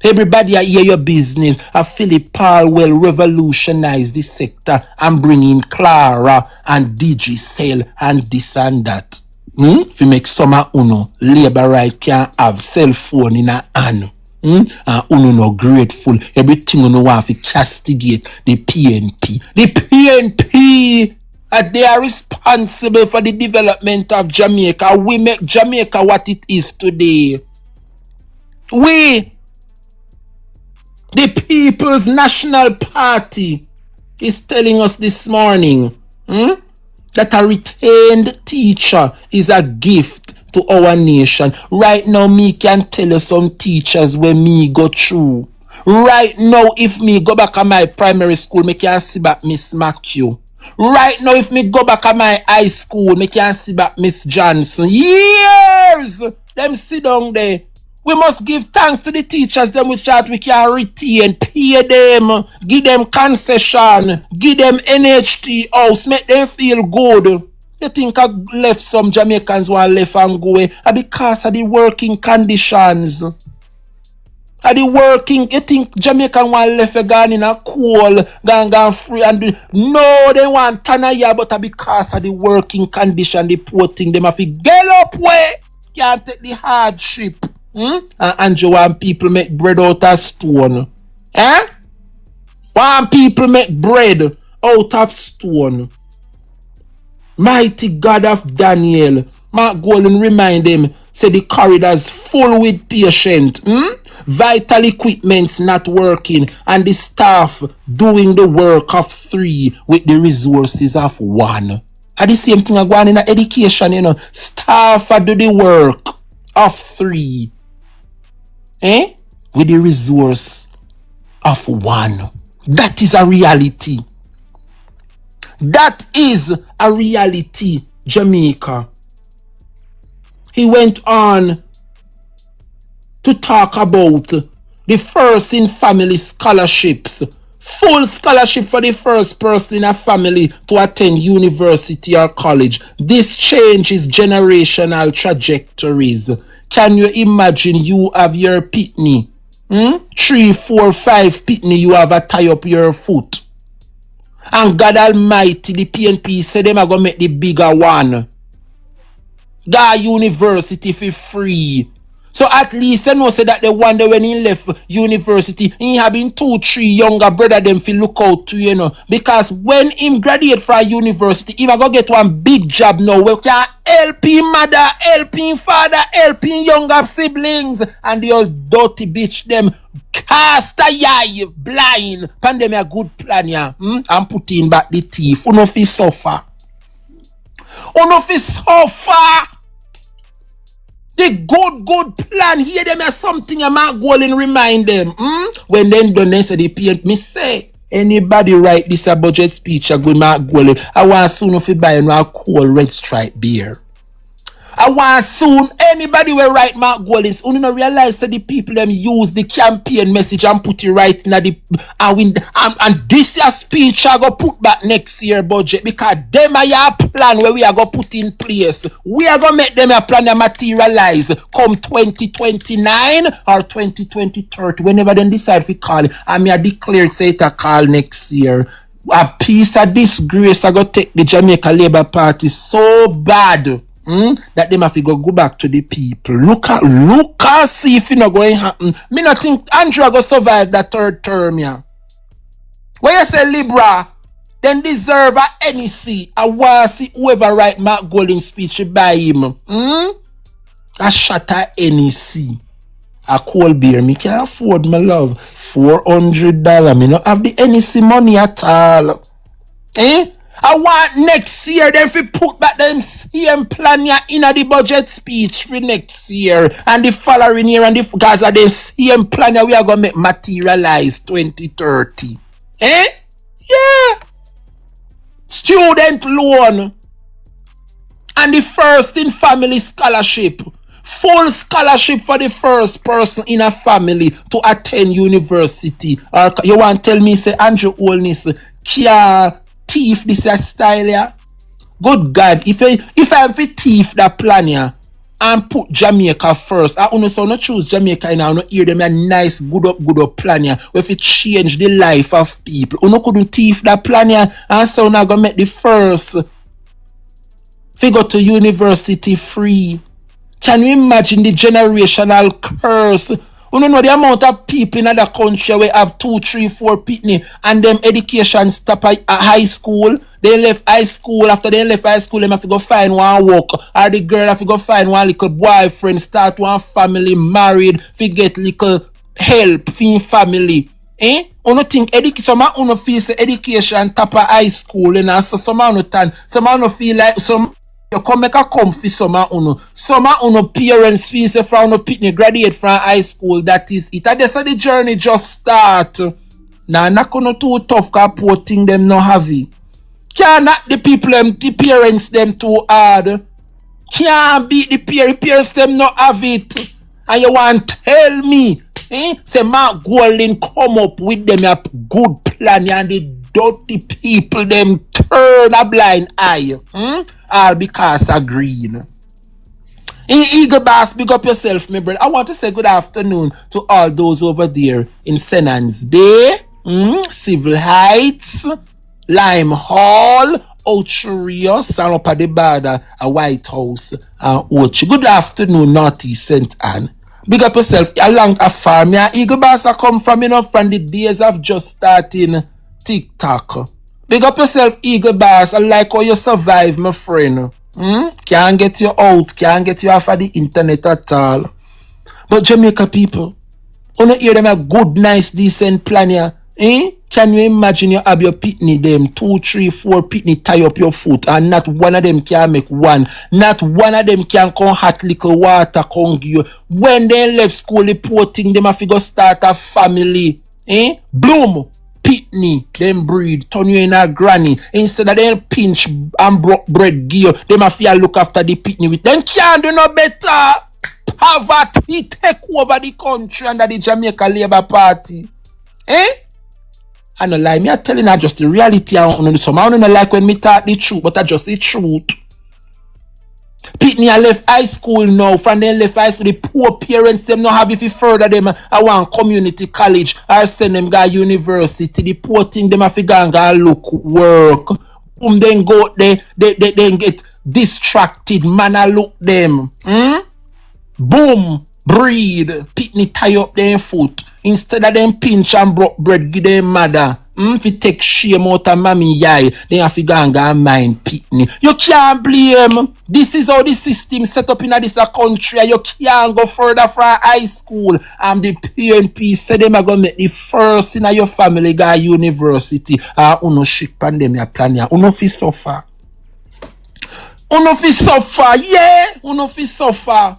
Speaker 1: Everybody hear your business. Philip Palwell revolutionize the sector and bring in Clara and Digicel and this and that. If you make some uno, labor right can have cell phone in a hand. And uno no grateful. Everything uno want to castigate the PNP. The PNP, they are responsible for the development of Jamaica. We make Jamaica what it is today. We, the People's National Party, is telling us this morning that a retained teacher is a gift to our nation. Right now, me can tell you some teachers where me go through. Right now, if me go back to my primary school, me can see back Miss Matthew. Right now, if me go back to my high school, me can see back Miss Johnson. Years! Them sit down there. We must give thanks to the teachers them which that we can retain, pay them, give them concession, give them NHT house, make them feel good. You think I left some Jamaicans who are left and go because of the working conditions. You think Jamaican want left a gone in a cool, gone free and no, they want Tanaya, but because of the working condition, the poor thing, them have to get up way. Can't take the hardship. And you want people make bread out of stone. Want people make bread out of stone. Mighty God of Daniel. Mark Golden remind them, say the corridors full with patient. Vital equipment's not working and the staff doing the work of 3 with the resources of 1. And the same thing going in education, you know. Staff do the work of 3. With the resource of 1. That is a reality. That is a reality, Jamaica. He went on to talk about the first in family scholarships. Full scholarship for the first person in a family to attend university or college. This changes generational trajectories. Can you imagine you have your pitney? 3, 4, 5 pitney you have a tie up your foot. And God Almighty, the PNP said them are going to make the bigger one. That university for free. So at least you know say that the one day when he left university, he having 2, 3 younger brother them fi look out to, you know. Because when him graduate from university, he go get one big job now where can help him mother, help him father, help him younger siblings. And the old dirty bitch them cast a eye blind. Pandemic a good plan yeah. And put in back the teeth. Uno fi suffer. Uno fi suffer. The good plan here them as something a Mark Golding remind them. When then done they say the paint me say anybody write this a budget speech a good Mark Golding. I want soon if you buy a cool red stripe beer. I want soon anybody will write Mark Goldings. You don't realize that the people them use the campaign message and put it right in the and this year speech I go put back next year budget because them are your plan where we are go put in place. We are gonna make them a plan that materialize come 2029 or 2030 whenever they decide to call it. I mean I declare say it a call next year. A piece of disgrace I go take the Jamaica Labour Party so bad. That them have to go back to the people. Look at see if it not going to happen. Me not think Andrew go survive that third term, yeah. When you say Libra, then deserve a NEC. I want to see whoever write Mark Golding speech by him. A shot at NEC. A cold beer. Me can't afford my love. $400. Me not have the NEC money at all. I want next year them to put back them same plan in the budget speech for next year and the following year and the because of the same plan we are gonna make materialize 2030. Yeah. Student loan and the first in family scholarship. Full scholarship for the first person in a family to attend university. Or you want to tell me say Andrew Olness can't thief this style here? Good God, if I have to thief that plan here and put Jamaica first, I want to choose Jamaica now, I want to hear them a nice good up plan here where if it change the life of people. You couldn't thief that plan here and so now gonna make the first figure to university free. Can you imagine the generational curse? You know the amount of people in other country where have 2, 3, 4 pitney and them education stop at high school. They left high school. After they left high school, they have to go find one work. Or the girl have to go find one little boyfriend, start one family, married, to get little help for family. You don't think some of you feel say education top of high school and so some of you feel like some you come make a comfy summer uno. Summer uno parents feel say from no pitney graduate from high school. That is it. And that's how the journey just start. Now not gonna too tough cause poor thing them no heavy. Can't not the people them the parents them too hard. Can't beat the parents them no have it. And you want tell me say Mark Golding come up with them a good plan and the dirty people them turn a blind eye. All because of green. In Eagle Bass, big up yourself, my brother. I want to say good afternoon to all those over there in Senans Bay, Civil Heights, Lime Hall, Ocho San Up at the Border, a White House, Ocho. Good afternoon, Northeast St. Anne. Big up yourself. Along a farm, Eagle Bass I come from, from the days of just starting TikTok. Big up yourself, Eagle Bass. I like how you survive, my friend. Can't get you out. Can't get you off of the internet at all. But Jamaica people, you don't hear them a good, nice, decent plan here. Can you imagine you have your pitney them 2, 3, 4 pitney tie up your foot and not one of them can make one. Not one of them can come hot little water come give you. When they left school, the poor thing, them have to go start a family. Bloom. Pitney, them breed, turn you in a granny. Instead of them pinch and broke bread gear, them have to look after the pitney with them can't do no better. Poverty take over the country under the Jamaica Labour Party. I don't lie, me I telling her just the reality. I don't like when me talk the truth, but I just the truth. Pitney I left high school now. From then left high school, the poor parents them not have if you further them. I want community college or send them go university. The poor thing them have to go and look work. Then go they get distracted. Man I look them. Boom, breed. Pitney tie up their foot. Instead of them pinch and broke bread give them mother. If you take shame out of mommy yai, they have to go and mind pitney. You can't blame. This is how the system set up in this country. You can't go further from high school. And the PNP said them are going to make the first in your family go university. Uno shit pandemic plan ya. Uno fi suffer. Uno fi suffer. Yeah. Uno fi suffer.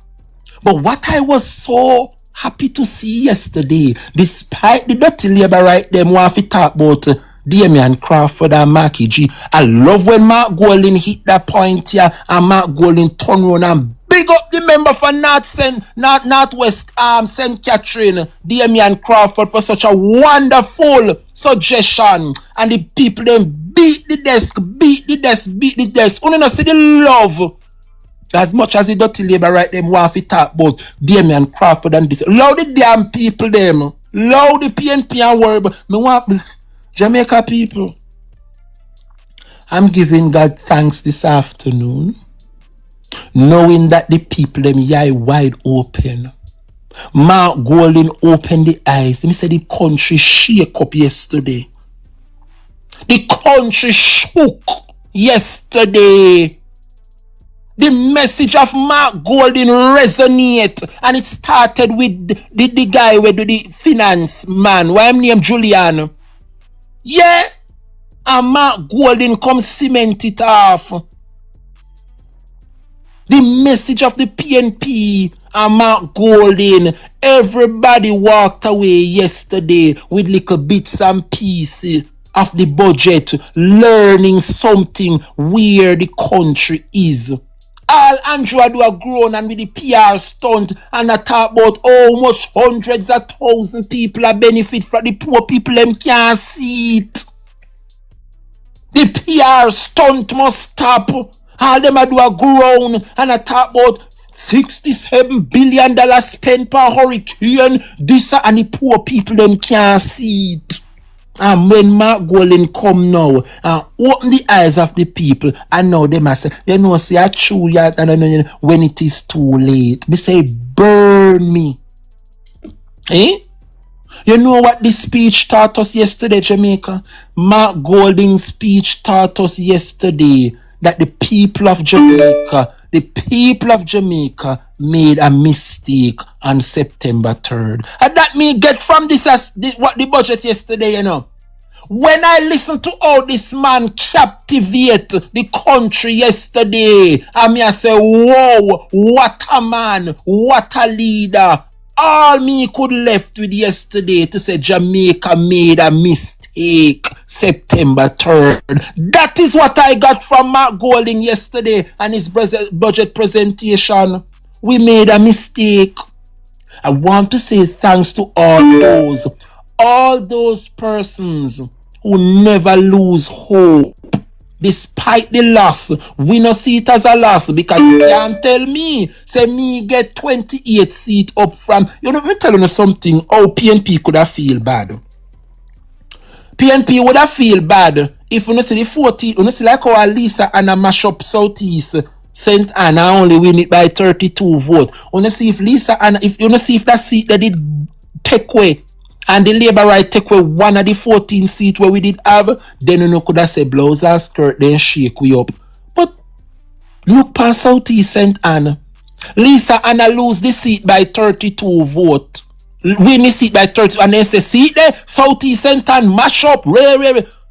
Speaker 1: But what I was so happy to see yesterday, despite the dirty labor right them want to talk about Damian Crawford and Marky G. I love when Mark Golding hit that point here and Mark Golding turn around and big up the member for Northwest St. Catherine, Damian Crawford, for such a wonderful suggestion. And the people then beat the desk. Only not see the love. As much as the dirty labor right them want to talk about Damian Crawford and this. Love the damn people them. Love the PNP and worry. But me want Jamaica people. I'm giving God thanks this afternoon, knowing that the people them eye wide open. Mark Golding opened the eyes. Let me say the country shake up yesterday. The country shook yesterday. The message of Mark Golding resonate, and it started with the guy with the finance man, why I'm named Julian. Yeah, and Mark Golding come cement it off. The message of the PNP and Mark Golding, everybody walked away yesterday with little bits and pieces of the budget, learning something where the country is. All Andrew do a grown and with the PR stunt and I talk about how much hundreds of thousands people are benefit from the poor people them can't see it. The PR stunt must stop. All them a do a grown and I talk about $67 billion spent per hurricane. This and the poor people them can't see it. And when Mark Golding come now and open the eyes of the people, and now they must say, you know, say, I true yet, and when it is too late. Me say, burn me. Eh? You know what this speech taught us yesterday, Jamaica? Mark Golding's speech taught us yesterday that the people of Jamaica made a mistake on September 3rd. And that me get from this as what the budget yesterday, you know. When I listen to how this man captivate the country yesterday, I say, whoa, what a man, what a leader. All me could left with yesterday to say Jamaica made a mistake September 3rd. That is what I got from Mark Golding yesterday and his budget presentation. We made a mistake. I want to say thanks to all those persons who never lose hope. Despite the loss, we not see it as a loss because you can't tell me, say me get 28 seats up from, you know, me telling you something, how PNP could have feel bad. PNP would have feel bad if you not see the 40, you not see like how Lisa and a mash up Southeast St. Anna only win it by 32 votes. You not see if Lisa and if you not see if that seat that did take away and the Labour right take away one of the 14 seats where we did have, then you know could have say blouse and skirt then shake we up. But look past Southeast St. Anna. Lisa Anna lose the seat by 32 votes. Win the seat by 30 and then say seat there, Southeast St. Anna mash up.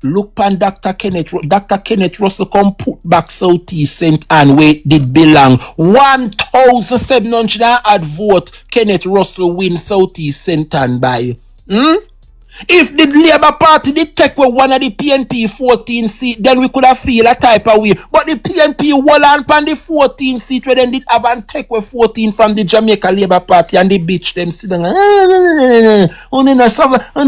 Speaker 1: Look pan Dr. Kenneth Russell come put back Southeast St. Anne where it did belong. 1,700 odd vote Kenneth Russell win Southeast St. Anne by. If the Labour Party did take away one of the PNP 14 seat, then we could have feel a type of way. But the PNP wall on pan the 14 seat where then did have and take away 14 from the Jamaica Labour Party and they bitch them sit down. Only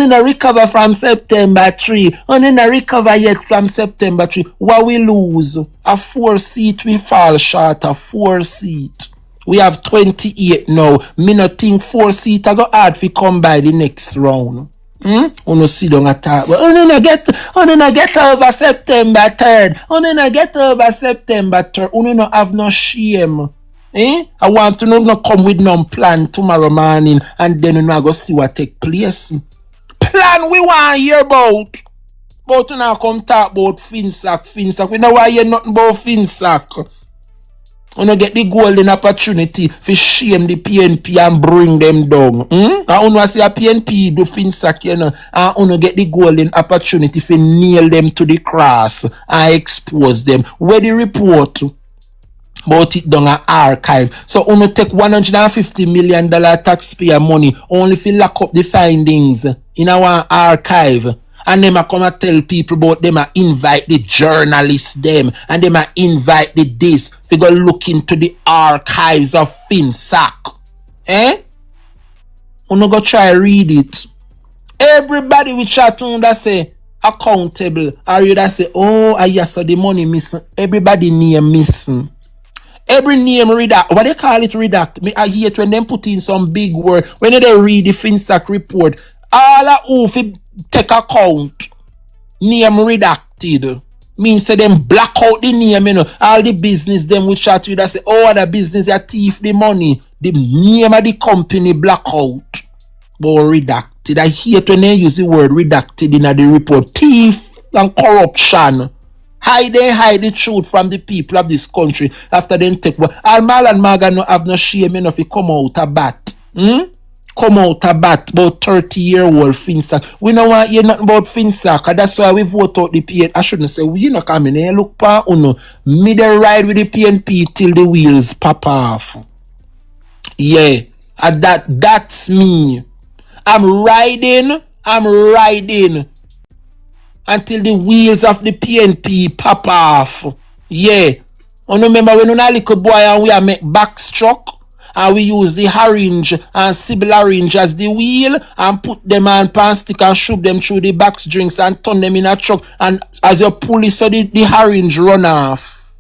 Speaker 1: not recover from September 3. Only not recover yet from September 3. What we lose? A 4 seat we fall short of 4 seat. We have 28 now. Me not think 4 seat I go hard if we come by the next round. Uno sit down and talk. Uno not get over September 3rd. Uno not get over September 3rd. Uno not have no shame. I want to not come with no plan tomorrow morning and then you know go see what take place. Plan we want to hear about. But you now come talk about Finsack. We don't want to hear nothing about Finsack. You know, get the golden opportunity to shame the PNP and bring them down. And you see a PNP do Finsack, you know, and you get the golden opportunity to nail them to the cross and expose them. Where the report? but it done a archive. So uno take $150 million taxpayer money only if you lock up the findings in our archive. And them a come and tell people about them, a invite the journalists them, and them a invite the this. We go look into the archives of FinSac. Eh? Uno go try read it. Everybody we chat to that say accountable, or you that say, oh, I yes, so the money missing. Everybody name missing. Every name redact. What they call it redact? I hate when them put in some big word. When they read the FinSac report, all of who fi take account, name redacted. Means say them black out the name, you know. All the business them which chat with that say, oh, the business they thief the money. The name of the company black out. But redacted. I hate when they use the word redacted in the report. Thief and corruption. Hide the truth from the people of this country after them take one. Almal and Maga no have no shame enough to come out a bat. Come out a bat about 30-year-old FinSac. We don't want hear nothing about FinSac, and that's why we vote out the PNP. I shouldn't say we not coming here. Look pa uno. Me dey ride with the PNP till the wheels pop off. Yeah. And that's me. I'm riding until the wheels of the PNP pop off. Yeah. I remember when a little boy and we are make backstroke and we use the orange and Sibyl orange as the wheel and put them on pan stick and shove them through the box drinks and turn them in a truck, and as you pull it so the orange run off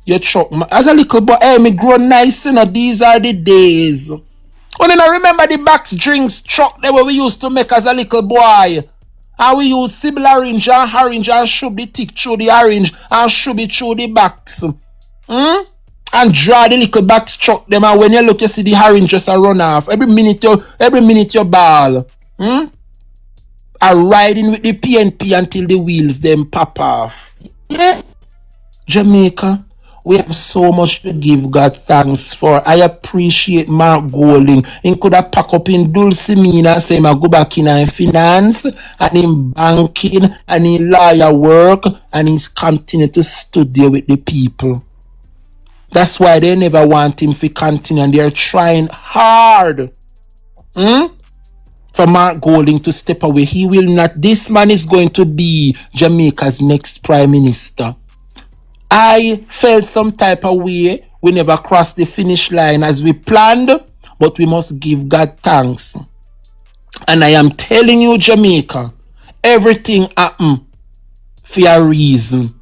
Speaker 1: your truck. As a little boy, hey, me grow nice, you know, these are the days. When I remember the box drinks truck that we used to make as a little boy. And we use Sibyl orange and shove the tick through the orange and shove it through the box. And draw the little box truck them, and when you look you see the orange just a run off. Every minute you ball. Are riding with the PNP until the wheels them pop off. Yeah. Jamaica, we have so much to give God thanks for. I appreciate Mark Golding. He could have packed up in Dulcimina and say, I go back in finance and in banking and in lawyer work, and he's continued to study with the people. That's why they never want him to continue, and they're trying hard for Mark Golding to step away. He will not. This man is going to be Jamaica's next prime minister. I felt some type of way. We never crossed the finish line as we planned, but we must give God thanks. And I am telling you, Jamaica, everything happened for a reason.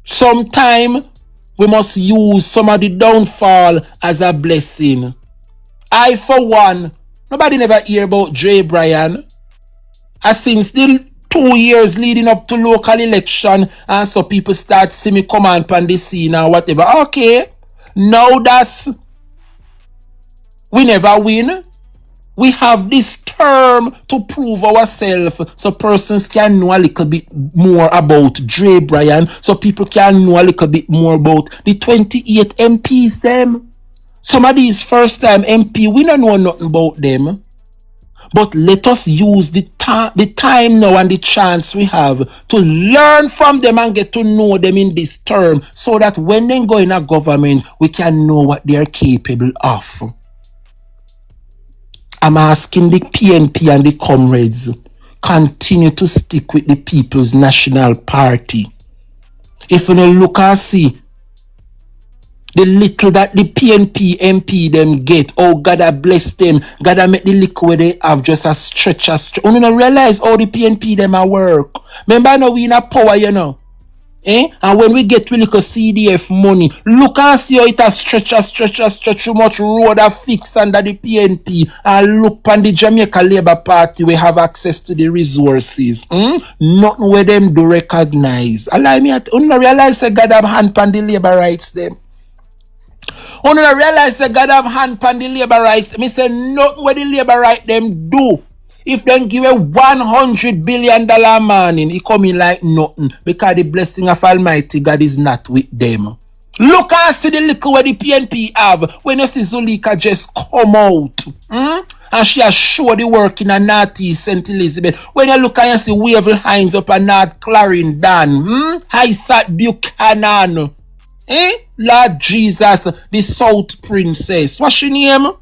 Speaker 1: Sometime we must use some of the downfall as a blessing. I, for one, nobody never hear about Drebrian. As since the 2 years leading up to local election, and so people start see me come on the scene or whatever. Okay, now that's we never win. We have this term to prove ourselves so persons can know a little bit more about Drebrian, so people can know a little bit more about the 28 MPs them. Some of these first time MP, we don't know nothing about them. But let us use the time now and the chance we have to learn from them and get to know them in this term, so that when they go in a government, we can know what they are capable of. I'm asking the PNP and the comrades, continue to stick with the People's National Party. If you look and see the little that the PNP MP them get, oh God I bless them, God I make the little where they have just a stretch. You don't realize how the PNP them a work. Remember now we in a power, you know. And when we get really CDF money, look and see how it has stretch too much road a fix under the PNP, and look on the Jamaica Labour Party, we have access to the resources. Nothing where them do recognize. Allow me at you realize that God have hand pan the labour rights them. You realize that God have hand pan the labour rights. Me say nothing where the labour right them do. If them give a $100 billion man, it come in like nothing, because the blessing of Almighty God is not with them. Look and see the little where the PNP have when you see Zulika just come out. And she has showed the work in a Northeast St. Elizabeth. When you look and you see Waverly Hines up at North Clarendon, High Sat Buchanan. Lord Jesus, the South Princess. What's she name?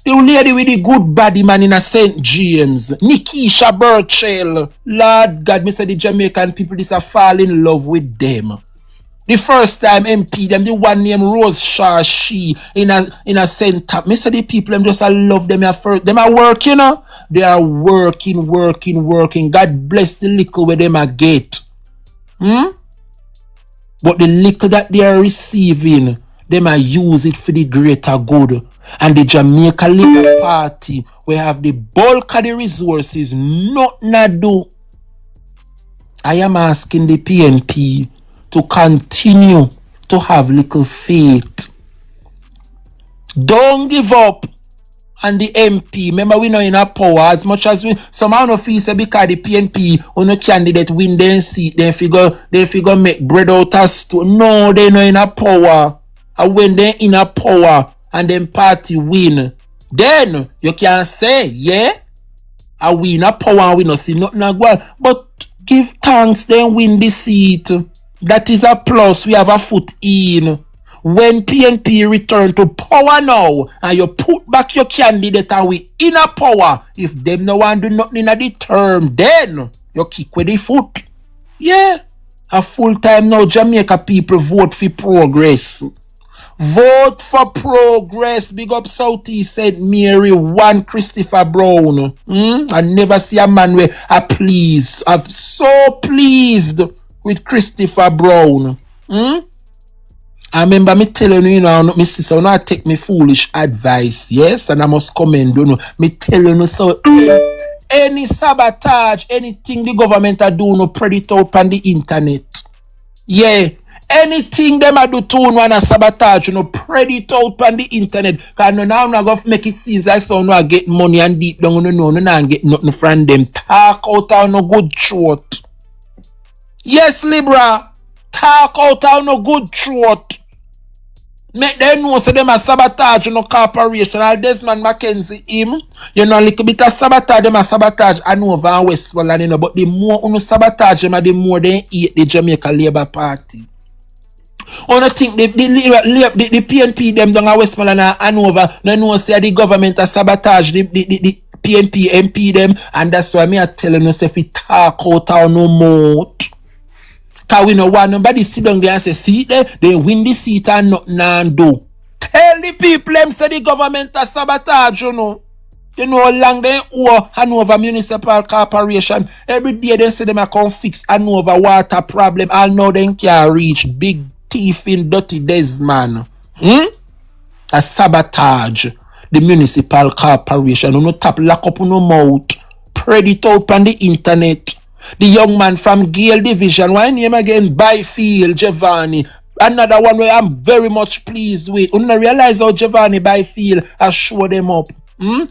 Speaker 1: The lady with the good body man in a St. James. Nikisha Burchell. Lord God, me say the Jamaican people this a fall in love with them. The first time MP them, the one named Rose Shaw she in a center. Me say the people them just a love them at first. Them are working, you know? They are working. God bless the little where them a get. But the little that they are receiving, they might use it for the greater good. And the Jamaica Labour Party, we have the bulk of the resources, nothing to do. I am asking the PNP to continue to have little faith. Don't give up on the MP. Remember, we know in our power as much as we somehow no feel say because the PNP or no candidate win their seat, they figure make bread out of stone. No, they know in our power. And when they in our power and then party win, then you can say, yeah, I win a power and we not see nothing as well. But give thanks, then win the seat. That is a plus. We have a foot in. When PNP return to power now, and you put back your candidate and we in a power, if them no one do nothing in the term, then you kick with the foot. Yeah. A full time now, Jamaica people vote for progress. Vote for progress. Big up Southeast St. Mary, one Christopher Brown. I never see a man where I'm so pleased with Christopher Brown. I remember me telling you, my sister, when I take me foolish advice, yes, and I must commend you. Me telling you, so any sabotage, anything the government are doing, no predict out on the internet. Yeah, anything them a do to one a sabotage, predict out on the internet. Cause now I'm not going to make it seem like someone I get money and deep down, no, and get nothing from them. Talk out on no good throat. Yes, Libra, talk out on no good throat. Make them know so them a sabotage corporation. All Desmond Mackenzie him. A little bit of sabotage, them a sabotage Hanover and Westmoreland, but the more sabotage them, the more they eat the Jamaica Labour Party. I think the PNP them down at Westmoreland and Hanover, they know say the government a sabotage the PNP MP them, and that's why me a telling you say if we talk out or no more. Cause we no want nobody sit down there and say, see they win the seat and nothing do. Tell the people them say the government a sabotage, You know how long they owe Hanover Municipal Corporation. Every day they say them a come fix Hanover water problem. All know they can reach big thief in dirty Desmond. A sabotage the municipal corporation. No tap lock up no mouth. Spread it out on the internet. The young man from Gale Division, why name again? Byfield Giovanni. Another one where I'm very much pleased with. You don't realize how Giovanni Byfield has showed them up.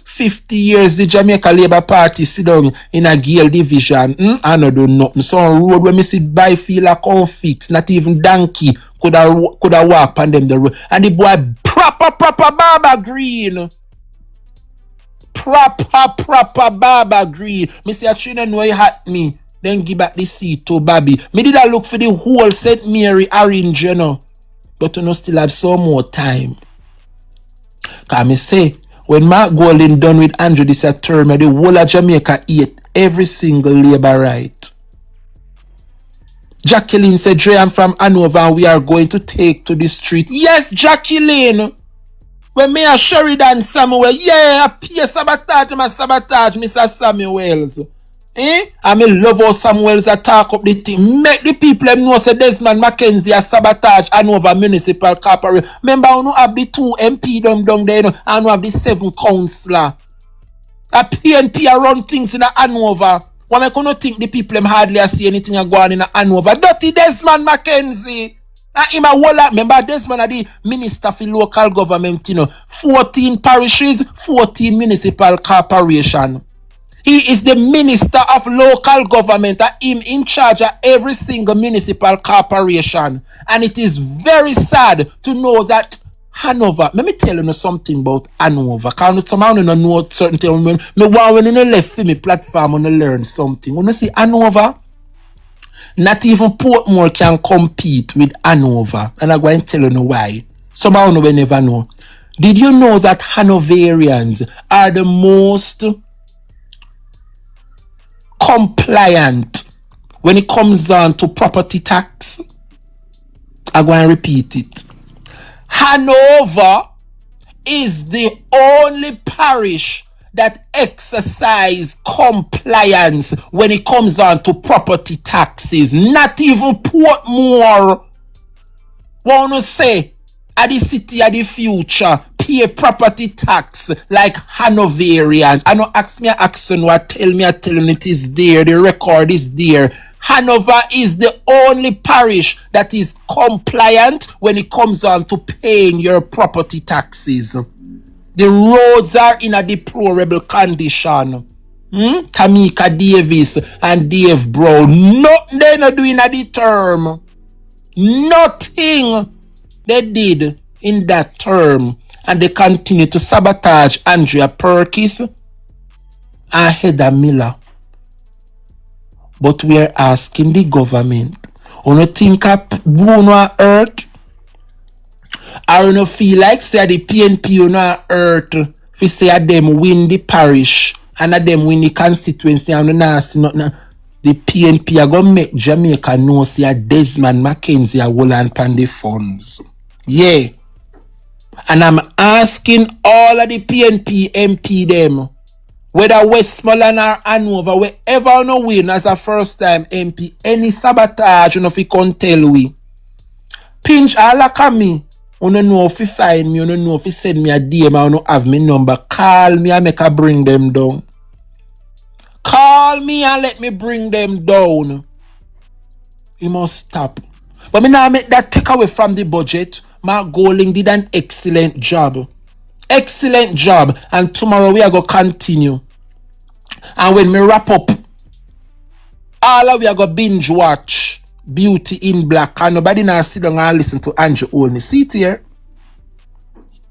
Speaker 1: 50 years the Jamaica Labour Party sit down in a Gale Division. I don't do nothing. Some road where me see Byfield a come fix. Not even donkey could have walk on them the road. And the boy proper Baba Green. Proper Baba Green. Me say a children know he hat me. Then give back the seat to Bobby. Me did I look for the whole St. Mary orange, But still have some more time. Cause me say, when Mark Golding done with Andrew this term, the whole of Jamaica ate every single labor right. Jacqueline said, Dre, I'm from Hanover and we are going to take to the street. Yes, Jacqueline. When me a Sheridan Samuel, yeah, I pay sabotage, Mr. Samuels. I me love how Samuels talk up the thing. Make the people them know say Desmond Mackenzie a sabotage Hanover Municipal Corporation. Remember, you have the 2 MP them down there, and you have the 7 councillor. A PNP a run things in a Hanover. Why me couldn't think the people them hardly see anything a go on in a Hanover? Dirty Desmond Mackenzie. Remember Desmond are the minister for local government, 14 parishes, 14 municipal corporation. He is the minister of local government, him in charge of every single municipal corporation. And it is very sad to know that Hanover, let me tell you something about Hanover. Because somehow you know certain things. Me want when you left for me platform and learn something. When you see Hanover, Not even Portmore can compete with Hanover. And I'm going to tell you why. Some of you will never know. Did you know that Hanoverians are the most compliant when it comes on to property tax? I'm going to repeat it. Hanover is the only parish that exercise compliance when it comes on to property taxes. Not even Portmore. Wanna say at the city of the future pay property tax like Hanoverians. I know ask me an accent what tell me it is there. The record is there. Hanover is the only parish that is compliant when it comes on to paying your property taxes. The roads are in a deplorable condition. Tamika Davis and Dave Brown. Nothing they're not doing at the term. Nothing they did in that term. And they continue to sabotage Andrea Perkins and Heather Miller. But we are asking the government, you don't think a bone on earth? Or you don't feel like say the PNP on earth if say them win the parish and them win the constituency and the PNP are going to make Jamaica know say Desmond Mackenzie are holding on the funds. Yeah. And I'm asking all of the PNP MP them, whether Westmoreland or Hanover, wherever you no win as a first time MP, any sabotage you know if you can tell we. Pinch all like me. You don't know if you find me, you don't know if you send me a DM or you don't have me number. Call me and make I bring them down. Call me and let me bring them down. You must stop. But me now make that take away from the budget. Mark Golding did an excellent job. Excellent job. And tomorrow we are going to continue. And when we wrap up, all of we are going to binge watch Beauty in Black. And nobody now sit down and listen to Andrew only. See it here.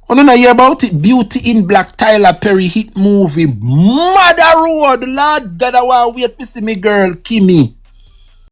Speaker 1: You don't hear about it? Beauty in Black, Tyler Perry hit movie. Mother Road. Lord God, I want to wait to see me girl, Kimmy.